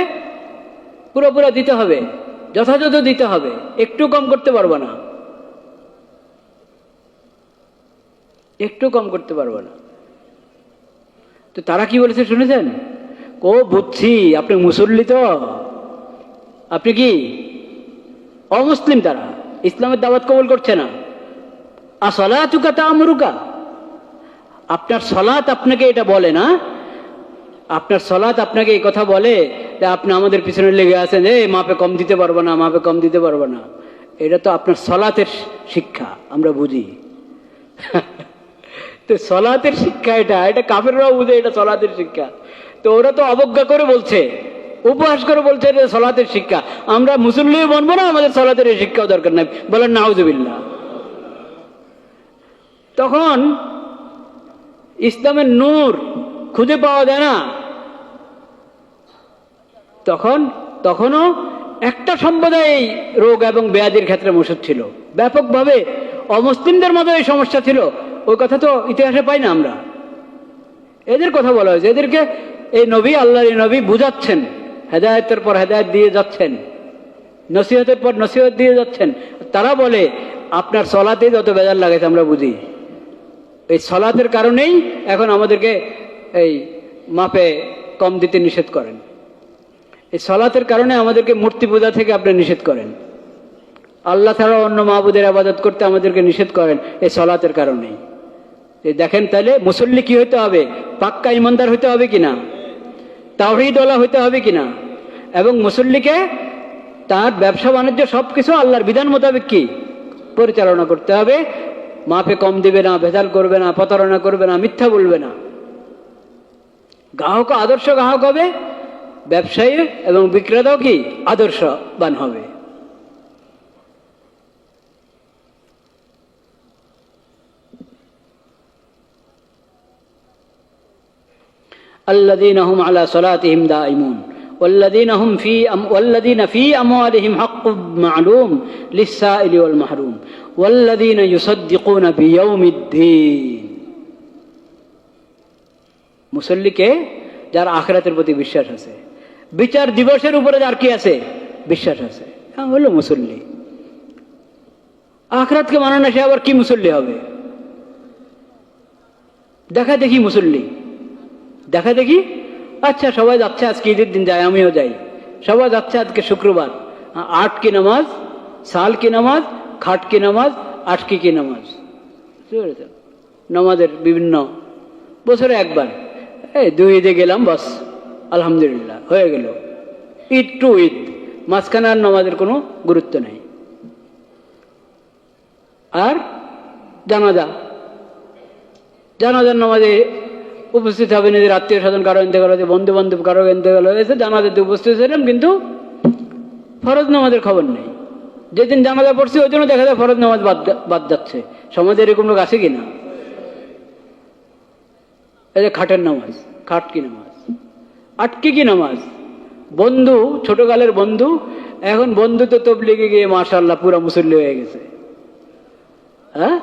পুরোপুরা দিতে হবে, যথাযথ দিতে হবে, একটু কম করতে পারবে না, একটু কম করতে পারবে না। তো তারা কি বলেছে শুনেছেন? ও বুঝছি, আপনি মুসল্লি তো, আপনি কি অমুসলিম। তারা ইসলামের দাওয়াত কবুল করছে না। আসলাতুকা তা'মুরুকা, আপনার সলাত আপনাকে এটা বলে না, আপনার সলাত আপনাকে এই কথা বলে যে আপনি আমাদের পিছনে লেগে আছেন, মাপে কম দিতে পারবো না, মাপে কম দিতে পারবো না। এটা তো আপনার সলাতের শিক্ষা, আমরা বুঝি। তো সলাতের শিক্ষা এটা, এটা কাফেররাও বুঝে এটা সলাতের শিক্ষা। তো ওরা তো অবজ্ঞা করে বলছে, উপহাস করে বলছে এটা সলাতের শিক্ষা। আমরা মুসল্লিও বনবো না, আমাদের সলাতের এই শিক্ষাও দরকার নাই, বলেন নাউজুবিল্লাহ। তখন ইসলামের নূর খুঁজে পাওয়া যায় না। তখনও একটা সম্প্রদায় রোগ এবং ব্যাধির ক্ষেত্রে মুসুদ ছিল, ব্যাপকভাবে অমুসলিমদের মধ্যে এই সমস্যা ছিল, ওই কথা তো ইতিহাসে পাই না আমরা। এদের কথা বলা হয়েছে, এদেরকে এই নবী, আল্লাহর এই নবী বুঝাচ্ছেন, হেদায়েতের পর হেদায়েত দিয়ে যাচ্ছেন, নসিহতের পর নসিহত দিয়ে যাচ্ছেন। তারা বলে আপনার সলাতেই যত বেজার লাগাইছে আমরা বুঝি, এই সলাতের কারণেই এখন আমাদেরকে এই মাপে কম দিতে নিষেধ করেন, এই সলাতের কারণে আমাদেরকে মূর্তি পূজা থেকে আপনি নিষেধ করেন, আল্লাহ ছাড়া অন্য মাহবুদের আবাদত করতে আমাদেরকে নিষেধ করেন এই সলাতের কারণেই। দেখেন তাহলে মুসল্লি কি হইতে হবে? পাক্কা ইমানদার হইতে হবে কিনা, তাওহীদওয়ালা হইতে হবে কিনা, এবং মুসল্লিকে তার ব্যবসা বাণিজ্য সবকিছু আল্লাহর বিধান মোতাবেক কি পরিচালনা করতে হবে। মাপে কম দিবে না, ভেজাল করবে না, প্রতারণা করবে না, মিথ্যা বলবে না। গ্রাহক আদর্শ গ্রাহক হবে, ব্যবসায়ী এবং বিক্রেতাও কি আদর্শবান হবে। الذين هم على صلاتهم دائمون والذين في أموالهم حق معلوم للسائل والمحروم والذين يصدقون بيوم الدين। মুসল্লিকে যার আখিরাতের প্রতি বিশ্বাস আছে, বিচার দিবসের উপরে যার কি আছে বিশ্বাস আছে, হলো মুসল্লি। আখিরাতকে মানে না, সে আবার কি মুসল্লি হবে? দেখা দেখি মুসল্লি, দেখা দেখি আচ্ছা সবাই যাচ্ছে আজকে ঈদের দিন, যায় আমিও যাই, সবাই যাচ্ছে আজকে শুক্রবার, 8 কি নামাজ, সাল কি নামাজ, খাট কি নামাজ, 8 কি নামাজ, নামাজের বিভিন্ন বছরে একবার, এই 2 ঈদে গেলাম বাস আলহামদুলিল্লাহ হয়ে গেল, ঈদ টু ঈদ, মাঝখানে আর নামাজের কোনো গুরুত্ব নেই। আর জানাজার নামাজে উপস্থিত হবে, নিজের আত্মীয় স্বজন কারো ইন্তেকাল হয়েছে, বন্ধু বান্ধব কারো ইন্তেকাল হয়েছে, জানাজাতে উপস্থিত ছিলাম, কিন্তু ফরজ নামাজের খবর নেই। যেদিন জানাজা পড়ছি ওই জন্য দেখা যায় ফরজ নামাজ বাদ যাচ্ছে। সমাজে এরকম লোক আছে কিনা? এই যে খাটের নামাজ, খাট কি নামাজ, 8 কি নামাজ, বন্ধু ছোটকালের বন্ধু, এখন বন্ধু তো তবলিগে গিয়ে মাশাআল্লাহ পুরা মুসল্লি হয়ে গেছে। হ্যাঁ,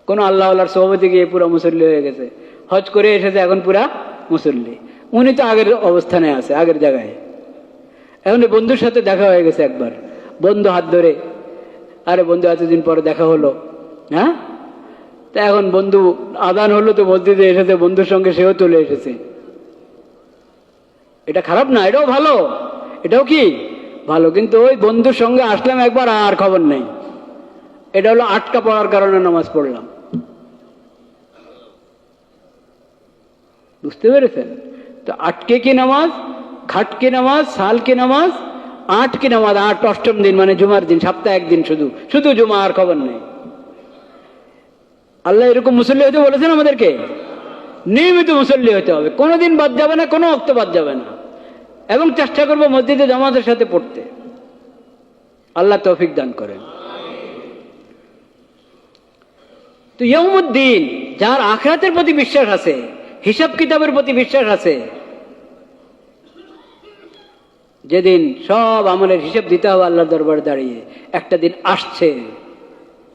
কোন আল্লাহ আল্লাহর সোহবতে গিয়ে পুরা মুসল্লি হয়ে গেছে, হজ করে এসেছে এখন পুরা মুসল্লি। উনি তো আগের অবস্থানে আছে, আগের জায়গায়। এখন বন্ধুর সাথে দেখা হয়ে গেছে একবার, বন্ধু হাত ধরে, আরে বন্ধু এতদিন পরে দেখা হলো, হ্যাঁ, তা এখন বন্ধু আদান হলো তো মসজিদে এসেছে, বন্ধুর সঙ্গে সেও চলে এসেছে। এটা খারাপ না, এটাও ভালো, এটাও কি ভালো, কিন্তু ওই বন্ধুর সঙ্গে আসলাম একবার আর খবর নেই, এটা হলো আটকা পড়ার কারণে নামাজ পড়লাম। বুঝতে পেরেছেন তো? 8 কি নামাজ, খাট কি নামাজ, সাল কি নামাজ, 8 কি নামাজ, 8 অষ্টম দিন মানে জুমার দিন, সপ্তাহে একদিন শুধু জুমা, আর খবর নেই। আল্লাহ এরকম মুসল্লি হতে বলেছেন আমাদেরকে, নিয়মিত মুসল্লি হতে হবে, কোনোদিন বাদ যাবে না, কোনো ওয়াক্ত বাদ যাবে না, এবং চেষ্টা করবো মসজিদে জামাতের সাথে পড়তে। আল্লাহ তৌফিক দান করেন। তো ইয়াউমুদ্দিন, যার আখিরাতের প্রতি বিশ্বাস আছে, হিসাব কিতাবের প্রতি বিশ্বাস আছে, যেদিন সব আমলের হিসাব দিতে হবে আল্লাহর দরবারে দাঁড়িয়ে, একটা দিন আসছে,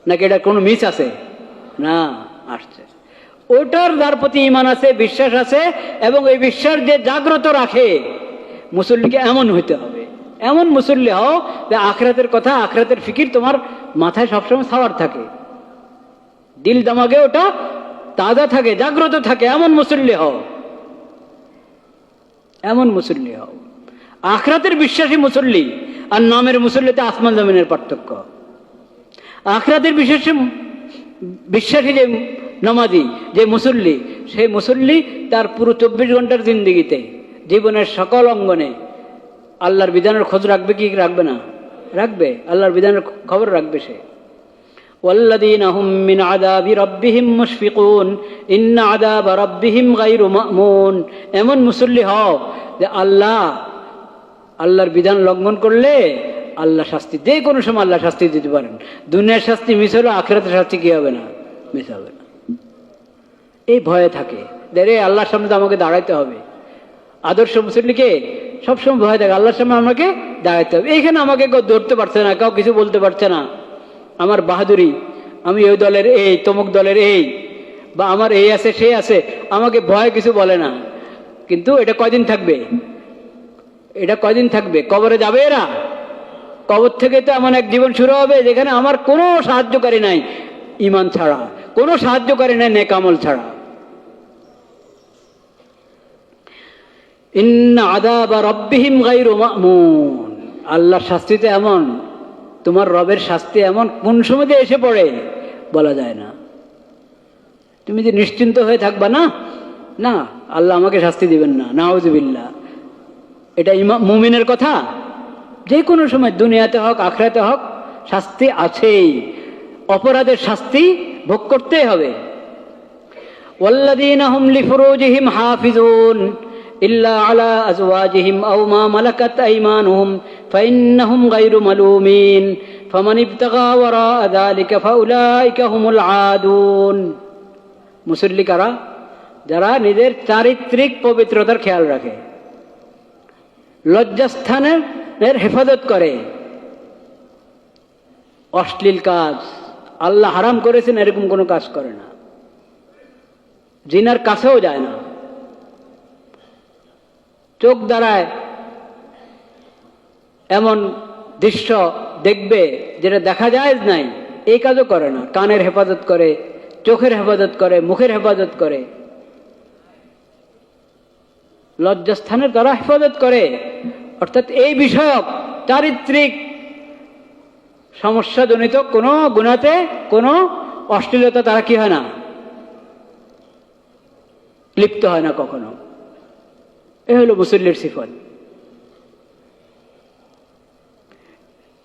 নাকি এটা কোনো মিস আছে? না, আসছে। ওটার যার প্রতি ঈমান আছে, বিশ্বাস আছে, এবং এই বিশ্বাস যে জাগ্রত রাখে, মুসল্লিকে এমন হইতে হবে, এমন মুসল্লি হও যে আখিরাতের কথা, আখিরাতের ফিকির তোমার মাথায় সবসময় সাওয়ার থাকে, দিল দামাগে ওটা তাজা থাকে, জাগ্রত থাকে, এমন মুসল্লি হও, এমন মুসল্লি হও। আখিরাতের বিশ্বাসী মুসল্লি আর নামের মুসল্লিতে আসমান জমিনের পার্থক্য। আখিরাতের বিশ্বাসী যে নামাজি, যে মুসল্লি, সেই মুসল্লি তার পুরো 24 ঘন্টার জিন্দেগিতে, জীবনের সকল অঙ্গনে আল্লাহর বিধানের খোঁজ রাখবে কি রাখবে না? রাখবে, আল্লাহর বিধানের খবর রাখবে সে। والذين هم من عذاب ربهم مشفقون إن عذاب ربهم غير مأمون। এমন মুসল্লি হও যে আল্লাহর বিধান লঙ্ঘন করলে আল্লাহ শাস্তি, যে কোনো সময় আল্লাহ শাস্তি দিতে পারেন। দুনিয়ার শাস্তি মিস হলো, আখিরাতের শাস্তি কি হবে না? মিস হবে না। এই ভয়ে থাকে, রে আল্লাহর সামনে তো আমাকে দাঁড়াইতে হবে। আদর্শ মুসল্লিকে সবসময় ভয় থাকে, আল্লাহর সামনে আমাকে দাঁড়াইতে হবে। এইখানে আমাকে কেউ ধরতে পারছে না, কেউ কিছু বলতে পারছে না, আমার বাহাদুরি, আমি ওই দলের এই, তমুক দলের এই, বা আমার এই আছে সে আছে, আমাকে ভয় কিছু বলে না। কিন্তু এটা কয়দিন থাকবে? এটা কয়দিন থাকবে? কবরে যাবে এরা। কবর থেকে তো এমন এক জীবন শুরু হবে যেখানে আমার কোনো সাহায্যকারী নাই ঈমান ছাড়া, কোনো সাহায্যকারী নাই নেক আমল ছাড়া। ইন্না আযাবা রাব্বিহিম গায়রু মা'মুন। আল্লাহর শাস্তি তো এমন, তোমার রবের শাস্তি এমন কোন সময় এসে পড়ে বলা যায় না। তুমি যে নিশ্চিন্ত হয়ে থাকবা না, না আল্লাহ আমাকে শাস্তি দিবেন না, নাউযুবিল্লাহ, এটা মুমিনের কথা। যে কোনো সময় দুনিয়াতে হোক আখিরাতে হোক শাস্তি আছেই, অপরাধের শাস্তি ভোগ করতেই হবে। ওয়াল্লাযীনা হুম লিফুরুজিহিম হাফিজুন ইল্লা আলা আজওয়াজিহিম আও মা মালাকাত আইমানুহুম ফাইন্নাহুম গায়রু মালুমিন ফামান ইবতাগা ওয়ারা যালিকা ফাউলাইকা হুমুল আদুন। মুসল্লি কারা? যারা নিজের চারিত্রিক পবিত্রতার খেয়াল রাখে, লজ্জাস্থানের হেফাজত করে। অশ্লীল কাজ আল্লাহ হারাম করেছেন এরকম কোনো কাজ করে না, জিনার কাছেও যায় না। চোখ দ্বারায় এমন দৃশ্য দেখবে যেটা দেখা যায় নাই, এই কাজও করে না। কানের হেফাজত করে, চোখের হেফাজত করে, মুখের হেফাজত করে, লজ্জাস্থানের তারা হেফাজত করে। অর্থাৎ এই বিষয়ক চারিত্রিক সমস্যাজনিত কোনো গুনাতে, কোনো অশ্লীলতা তারা কি হয় না, লিপ্ত হয় না কখনো। এ হলো মুসল্লির সিফত।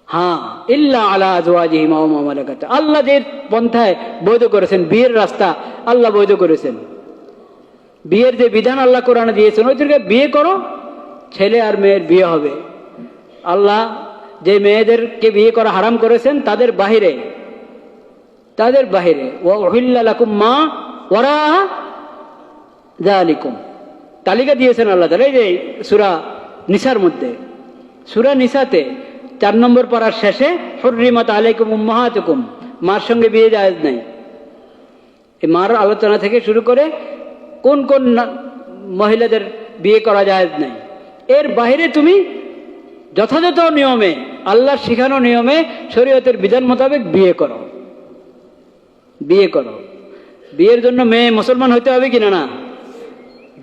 হ্যাঁ, ইল্লা আলা আজওয়াজিহিম আও মা মালাকাত, আল্লাহ যে পন্থায় বৈধ করেছেন, বিয়ের রাস্তা আল্লাহ বৈধ করেছেন, বিয়ের যে বিধান আল্লাহ কোরআনে দিয়েছেন, ওইদেরকে বিয়ে করো, ছেলে আর মেয়ের বিয়ে হবে। আল্লাহ যে মেয়েদেরকে বিয়ে করা হারাম করেছেন তাদের বাহিরে, তাদের বাহিরে ওয়া উহিল্লা লাকুম মা ওয়ারা যালিকুম, তালিকা দিয়েছেন আল্লাহ তাআলা। এই যে সূরা নিসার মধ্যে, সূরা নিসাতে 4 নম্বর পারার শেষে হুররিমাত আলাইকুম উম্মাহাতুকুম, মার সঙ্গে বিয়ে জায়েজ নাই। এই মার আলোচনা থেকে শুরু করে কোন কোন মহিলাদের বিয়ে করা জায়েজ নাই, এর বাইরে তুমি যথাযথ নিয়মে, আল্লাহর শিখানো নিয়মে, শরীয়তের বিধান মোতাবেক বিয়ে করো, বিয়ে করো। বিয়ের জন্য মেয়ে মুসলমান হইতে হবে কিনা, না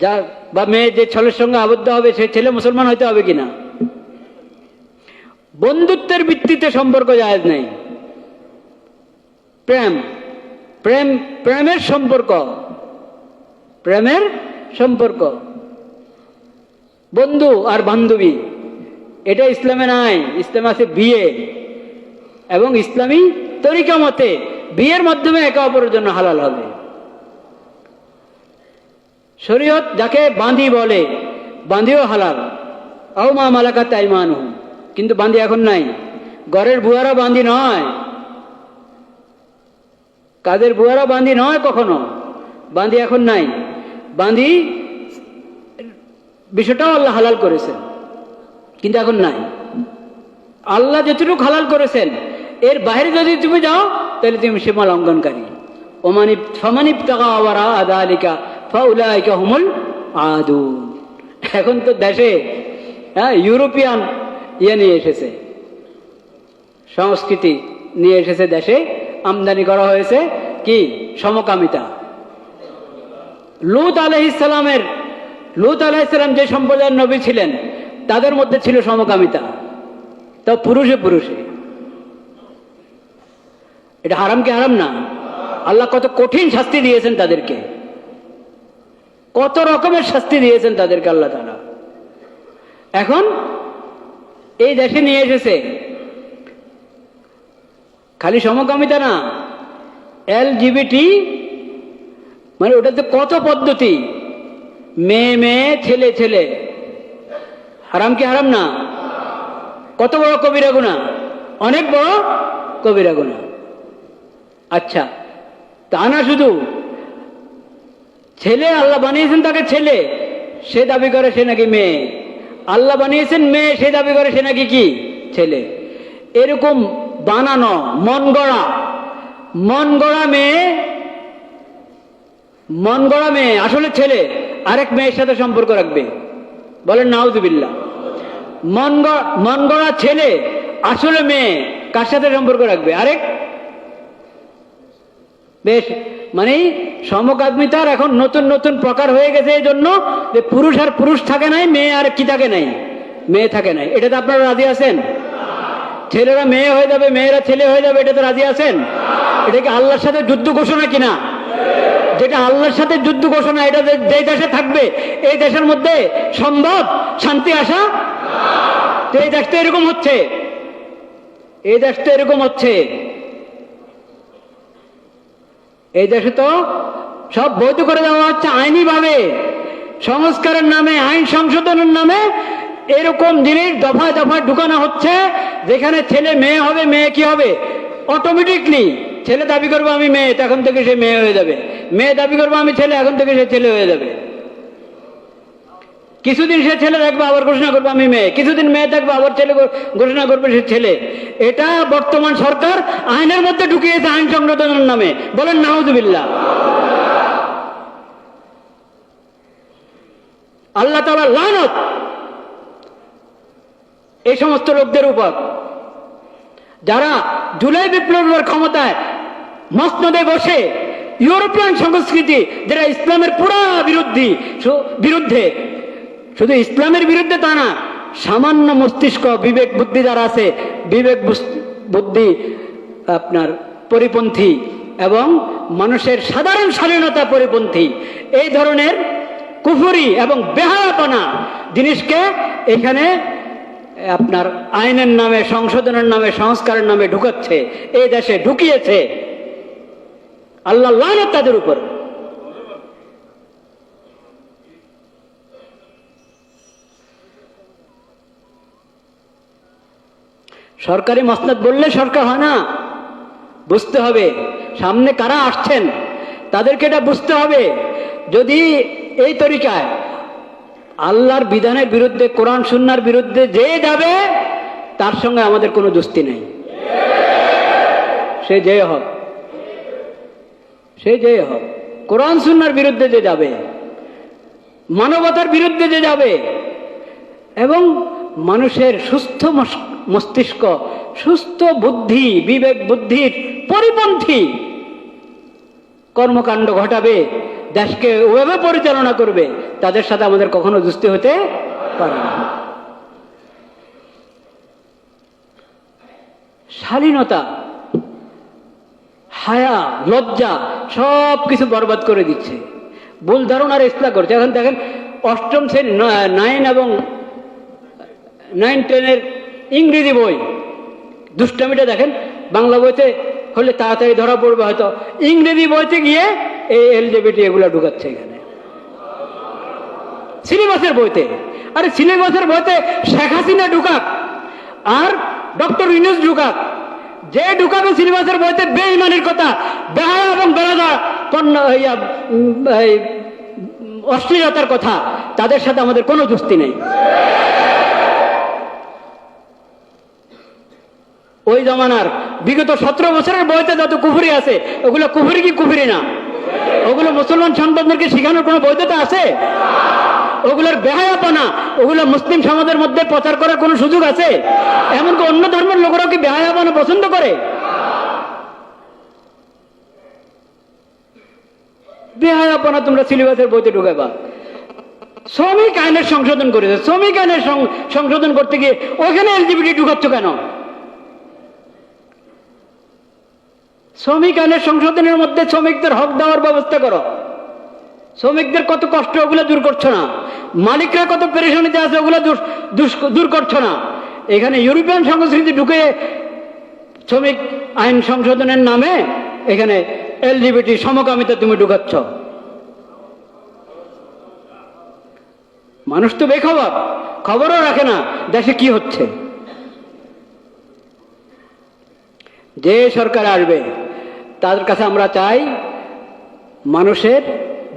যা, বা মেয়ে যে ছেলের সঙ্গে আবদ্ধ হবে সে ছেলে মুসলমান হইতে হবে কিনা। বন্ধুত্বের ভিত্তিতে সম্পর্ক জায়েজ নাই। প্রেম, প্রেম, প্রেমের সম্পর্ক, প্রেমের সম্পর্ক, বন্ধু আর বান্ধবী, এটা ইসলামে নাই। ইসলামে আছে বিয়ে, এবং ইসলামী তরিকা মতে বিয়ের মাধ্যমে একে অপরের জন্য হালাল হবে। শরীয়ত যাকে বাঁধি বলে, বাঁধিও হালাল। আও মা মালাকাত আইমানুহুম, কিন্তু বাঁধি এখন নাই। ঘরের বুয়ারা বাঁধি নয়, কাদের বুয়ারা বাঁধি নয় কখনো, বাঁধি এখন নাই। বাঁধি বিষয়টাও আল্লাহ হালাল করেছেন, কিন্তু এখন নাই। আল্লাহ যতটুকু হালাল করেছেন এর বাইরে যদি তুমি যাও তাহলে তুমি সীমা লঙ্ঘনকারী। ফামান ইবতাগা ওয়ারা যালিকা ফাউলাইকা হুমুল আদুন। এখন তো দেশে ইউরোপিয়ান নিয়ে এসেছে, সংস্কৃতি নিয়ে এসেছে, দেশে আমদানি করা হয়েছে কি, সমকামিতা। লূত আলাইহিসসালাম যে সম্প্রদায়ের নবী ছিলেন তাদের মধ্যে ছিল সমকামিতা, তা পুরুষে পুরুষে। এটা হারাম কি হারাম না? আল্লাহ কত কঠিন শাস্তি দিয়েছেন তাদেরকে, কত রকমের শাস্তি দিয়েছেন তাদেরকে আল্লাহ তাআলা। এখন এই দেশে নিয়ে এসেছে খালি সমকামিতা না, LGBT, মানে ওটাতে কত পদ্ধতি, মেয়ে মেয়ে, ছেলে ছেলে। হারাম কি হারাম না? কত বড় কবিরা গুনাহ, অনেক বড় কবিরা গুনাহ। আচ্ছা, তা না শুধু ছেলে, আল্লাহ বানিয়েছেন তাকে ছেলে, সে দাবি করে সে নাকি মেয়ে। আল্লাহ বানিয়েছেন মেয়ে, সে দাবি করে সে নাকি কি ছেলে। এরকম বানানো, মন গড়া মন গড়া মেয়ে আসলে ছেলে আরেক মেয়ের সাথে সম্পর্ক রাখবে, বলেন নাউজুবিল্লাহ। মন গড়া ছেলে আসলে মেয়ে কার সাথে সম্পর্ক রাখবে? আরেক। বেশ, মানে সমকামিতার এখন নতুন নতুন প্রকার হয়ে গেছে, এই জন্য যে পুরুষ আর পুরুষ থাকে নাই, মেয়ে আর কি থাকে নাই, মেয়ে থাকে নাই। এটাতে আপনারা রাজি আছেন? ছেলেরা মেয়ে হয়ে যাবে, মেয়েরা ছেলে হয়ে যাবে, এটাতে রাজি আছেন? এটা কি আল্লাহর সাথে যুদ্ধ ঘোষণা কিনা? যেটা আল্লাহর সাথে যুদ্ধ ঘোষণা, এটা যে দেশে থাকবে এই দেশের মধ্যে সম্ভব শান্তি আসা? এই দেশটা এরকম হচ্ছে, এই দেশটা এরকম হচ্ছে। এই দেশে তো সব বৈধ করে দেওয়া হচ্ছে আইনি ভাবে, সংস্কারের নামে, আইন সংশোধনের নামে এরকম জিনিস দফায় দফায় ঢুকানো হচ্ছে, যেখানে ছেলে মেয়ে হবে, মেয়ে কি হবে অটোমেটিকলি। ছেলে দাবি করবো আমি মেয়ে, এখন থেকে সে মেয়ে হয়ে যাবে, মেয়ে দাবি করবো আমি ছেলে, এখন থেকে সে ছেলে হয়ে যাবে। কিছুদিন সে ছেলে থাকবে, আবার ঘোষণা করবে আমি মেয়ে, কিছুদিন মেয়ে থাকবে, আবার ছেলে ঘোষণা করবে সে ছেলে। এটা বর্তমান সরকার আইনের মধ্যে ঢুকিয়েছে, আইন সংশোধনের নামে, বলেন নাউজুবিল্লাহ। আল্লাহ তাআলার লানত এই সমস্ত লোকদের উপর, যারা জুলাই বিপ্লবের ক্ষমতায় মসনদে বসে ইউরোপিয়ান সংস্কৃতি, যেটা ইসলামের পুরা বিরুদ্ধে, শুধু ইসলামের বিরুদ্ধে তা না, সামান্য মস্তিষ্ক বিবেক বুদ্ধি যারা আছে, বিবেক বুদ্ধি আপনার পরিপন্থী এবং মানুষের সাধারণ স্বাধীনতা পরিপন্থী, এই ধরনের কুফরি এবং বেহায়াপনা জিনিসকে এখানে আপনার আইনের নামে, সংশোধনের নামে, সংস্কারের নামে ঢুকাচ্ছে, এই দেশে ঢুকিয়েছে। আল্লাহ লানত তাদের উপর। সরকারি মসনদ বললে সরকার হয় না, বুঝতে হবে সামনে কারা আসছেন, তাদেরকে এটা বুঝতে হবে। যদি এই তরিকায় আল্লাহর বিধানের বিরুদ্ধে, কোরআন সুন্নাহর বিরুদ্ধে যে যাবে, তার সঙ্গে আমাদের কোনো দোস্তি নেই, সে যে হোক, সে যে হোক। কোরআন সুন্নাহর বিরুদ্ধে যে যাবে, মানবতার বিরুদ্ধে যে যাবে এবং মানুষের সুস্থ মস্তিষ্ক, সুস্থ বুদ্ধি, বিবেক বুদ্ধির পরিপন্থী কর্মকাণ্ড ঘটাবে, দেশকে ওভাবে পরিচালনা করবে, তাদের সাথে আমাদের কখনো দোস্তি হতে পারে না। শালীনতা, হায়া, লজ্জা সব কিছু বরবাদ করে দিচ্ছে, ভুল ধারণার ইসলাম করছে। এখন দেখেন অষ্টম শ্রেণী 9 এবং 9-10 ইংরেজি বই, দুষ্টামিটা দেখেন। বাংলা বইতে হলে তাড়াতাড়ি ধরা পড়বে হয়তো, ইংরেজি বইতে গিয়ে এই এলজিবিটি এগুলা ঢুকাচ্ছে এখানে সিলেবাসের বইতে। আরে সিলেবাসের বইতে শেখ হাসিনা ঢুকাক আর ডক্টর ইউনূস ঢুকাক, যে ঢুকাবে সিলেবাসের বইতে বেঈমানের কথা, বেহায়া এবং বেরাদা অশ্লীলতার কথা, তাদের সাথে আমাদের কোনো দোস্তি নেই। ওই জমানার বিগত 17 বছরের বইতে যত কুফরি আছে, ওগুলো কুফরি কি কুফরি না? ওগুলো মুসলমান সন্তানদেরকে শেখানোর কোনো বৈধতা আছে? ওগুলোর বেহায়াপনা, ওগুলো মুসলিম সমাজের মধ্যে প্রচার করার কোনো সুযোগ আছে? এমনকি অন্য ধর্মের লোকেরাও কি বেহায়াপনা পছন্দ করে? বেহায়াপনা তোমরা সিলেবাসের বইতে ঢুকাবা। শ্রমিক আইনের সংশোধন করেছে, শ্রমিক আইনের সংশোধন করতে গিয়ে ওখানে এলজিবিটি ঢুকাচ্ছ কেন? শ্রমিক আইনের সংশোধনের মধ্যে শ্রমিকদের হক দেওয়ার ব্যবস্থা করো। শ্রমিকদের কত কষ্ট, ওগুলো দূর করছো না। মালিকরা কত পেরেশানিতে আছে, ওগুলো দূর করছো না। এখানে ইউরোপিয়ান সংস্কৃতি ঢুকে শ্রমিক আইন সংশোধনের নামে এখানে এলজিবিটি সমকামিতা তুমি ঢুকাচ্ছ। মানুষ তো বেখবর, খবরও রাখে না দেশে কি হচ্ছে। যে সরকার আসবে তাদের কাছে আমরা চাই মানুষের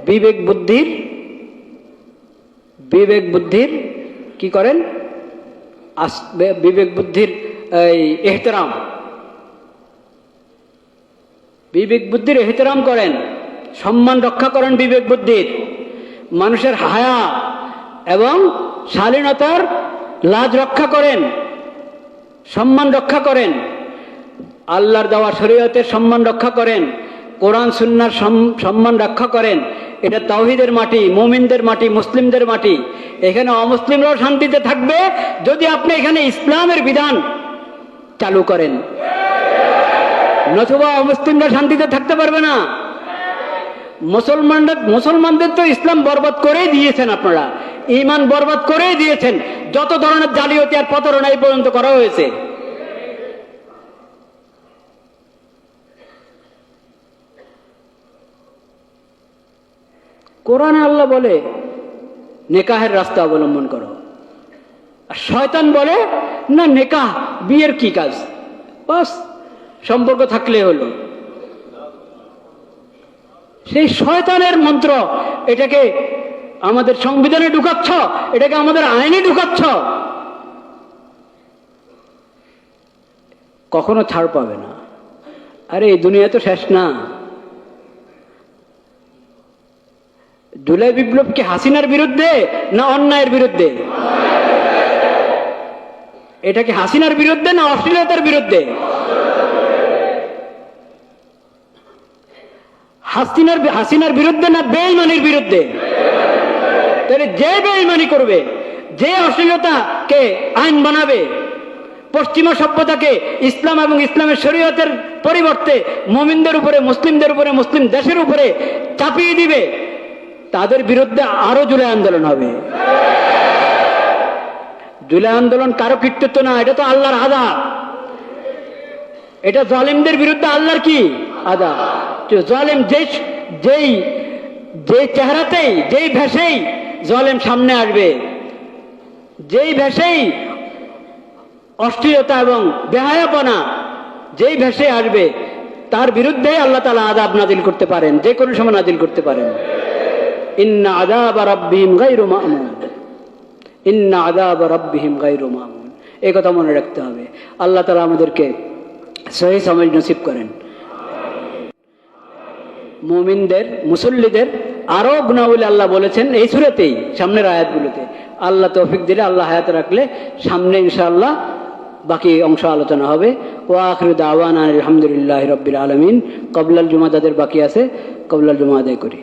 বিবেক বুদ্ধির কি করেন, বিবেক বুদ্ধির এই এহতেরাম বিবেক বুদ্ধির এহতেরাম করেন, সম্মান রক্ষা করেন বিবেক বুদ্ধির, মানুষের হায়া এবং শালীনতার লাজ রক্ষা করেন, সম্মান রক্ষা করেন, আল্লাহর দেওয়া শরীয়তের সম্মান রক্ষা করেন, কোরআন সুন্নাহর সম্মান রক্ষা করেন। এটা তাওহীদের মাটি, মুমিনদের মাটি, মুসলিমদের মাটি। এখানে অমুসলিমরাও শান্তিতে থাকবে যদি আপনি এখানে ইসলামের বিধান চালু করেন, নতুবা অমুসলিমরা শান্তিতে থাকতে পারবে না। মুসলমানদের তো ইসলাম বরবাদ করেই দিয়েছেন আপনারা, ঈমান বরবাদ করেই দিয়েছেন। যত ধরনের জালিয়াতি আর প্রতারণা এই পর্যন্ত করা হয়েছে। কোরআনে আল্লাহ বলে নেকাহের রাস্তা অবলম্বন করো, আর শয়তান বলে না নেকাহ বিয়ের কি কাজ, বাস সম্পর্ক থাকলে হলো। সেই শয়তানের মন্ত্র, এটাকে আমাদের সংবিধানে ঢুকাচ্ছ, এটাকে আমাদের আইনে ঢুকাচ্ছ, কখনো ছাড় পাবে না। আরে এই দুনিয়া তো শেষ না। জুলাই বিপ্লব কি হাসিনার বিরুদ্ধে না অন্যায়ের বিরুদ্ধে? এটা কি হাসিনার বিরুদ্ধে না অশ্লীলতার বিরুদ্ধে? হাসিনার বিরুদ্ধে না বেঈমানির বিরুদ্ধে? তাহলে যে বেঈমানি করবে, যে অশ্লীলতাকে আইন বানাবে, পশ্চিমা সভ্যতাকে ইসলাম এবং ইসলামের শরীয়তের পরিবর্তে মুমিনদের উপরে, মুসলিমদের উপরে, মুসলিম দেশের উপরে চাপিয়ে দিবে, তাদের বিরুদ্ধে আরো জুলাই আন্দোলন হবে। জুলাই আন্দোলন কারো কৃতিত্ব না, এটা তো আল্লাহর আযাব। এটা জালিমদের বিরুদ্ধে আল্লাহর কি আযাব। জালিম যেই চেহারাতেই, যেই ভেষেই জালিম সামনে আসবে, যেই ভেষেই অশ্লীলতা এবং বেহায়াপনা যেই ভেষে আসবে, তার বিরুদ্ধে আল্লাহ তাআলা আযাব নাজিল করতে পারেন, যে কোনো সময় নাজিল করতে পারেন। ইন্না আযাব রাব্বিহিম গায়রু মা'মুন, ইন্না আযাব রাব্বিহিম গায়রু মা'মুন। এই কথা মনে রাখতে হবে। আল্লাহ তাআলা আমাদেরকে সহি সমঝ নসিব করেন। মুমিনদের, মুসল্লিদের আরো গুণাবলী আল্লাহ বলেছেন এই সূরাতেই, সামনের আয়াতগুলোতে। আল্লাহ তৌফিক দিলে, আল্লাহ হায়াত রাখলে সামনে ইনশাআল্লাহ বাকি অংশ আলোচনা হবে। ওয়া আখিরু দাওয়ানা আলহামদুলিল্লাহি রাব্বিল আলামিন। কবলাল জুমা যাদের বাকি আছে, কবলাল জুমা আদায় করি।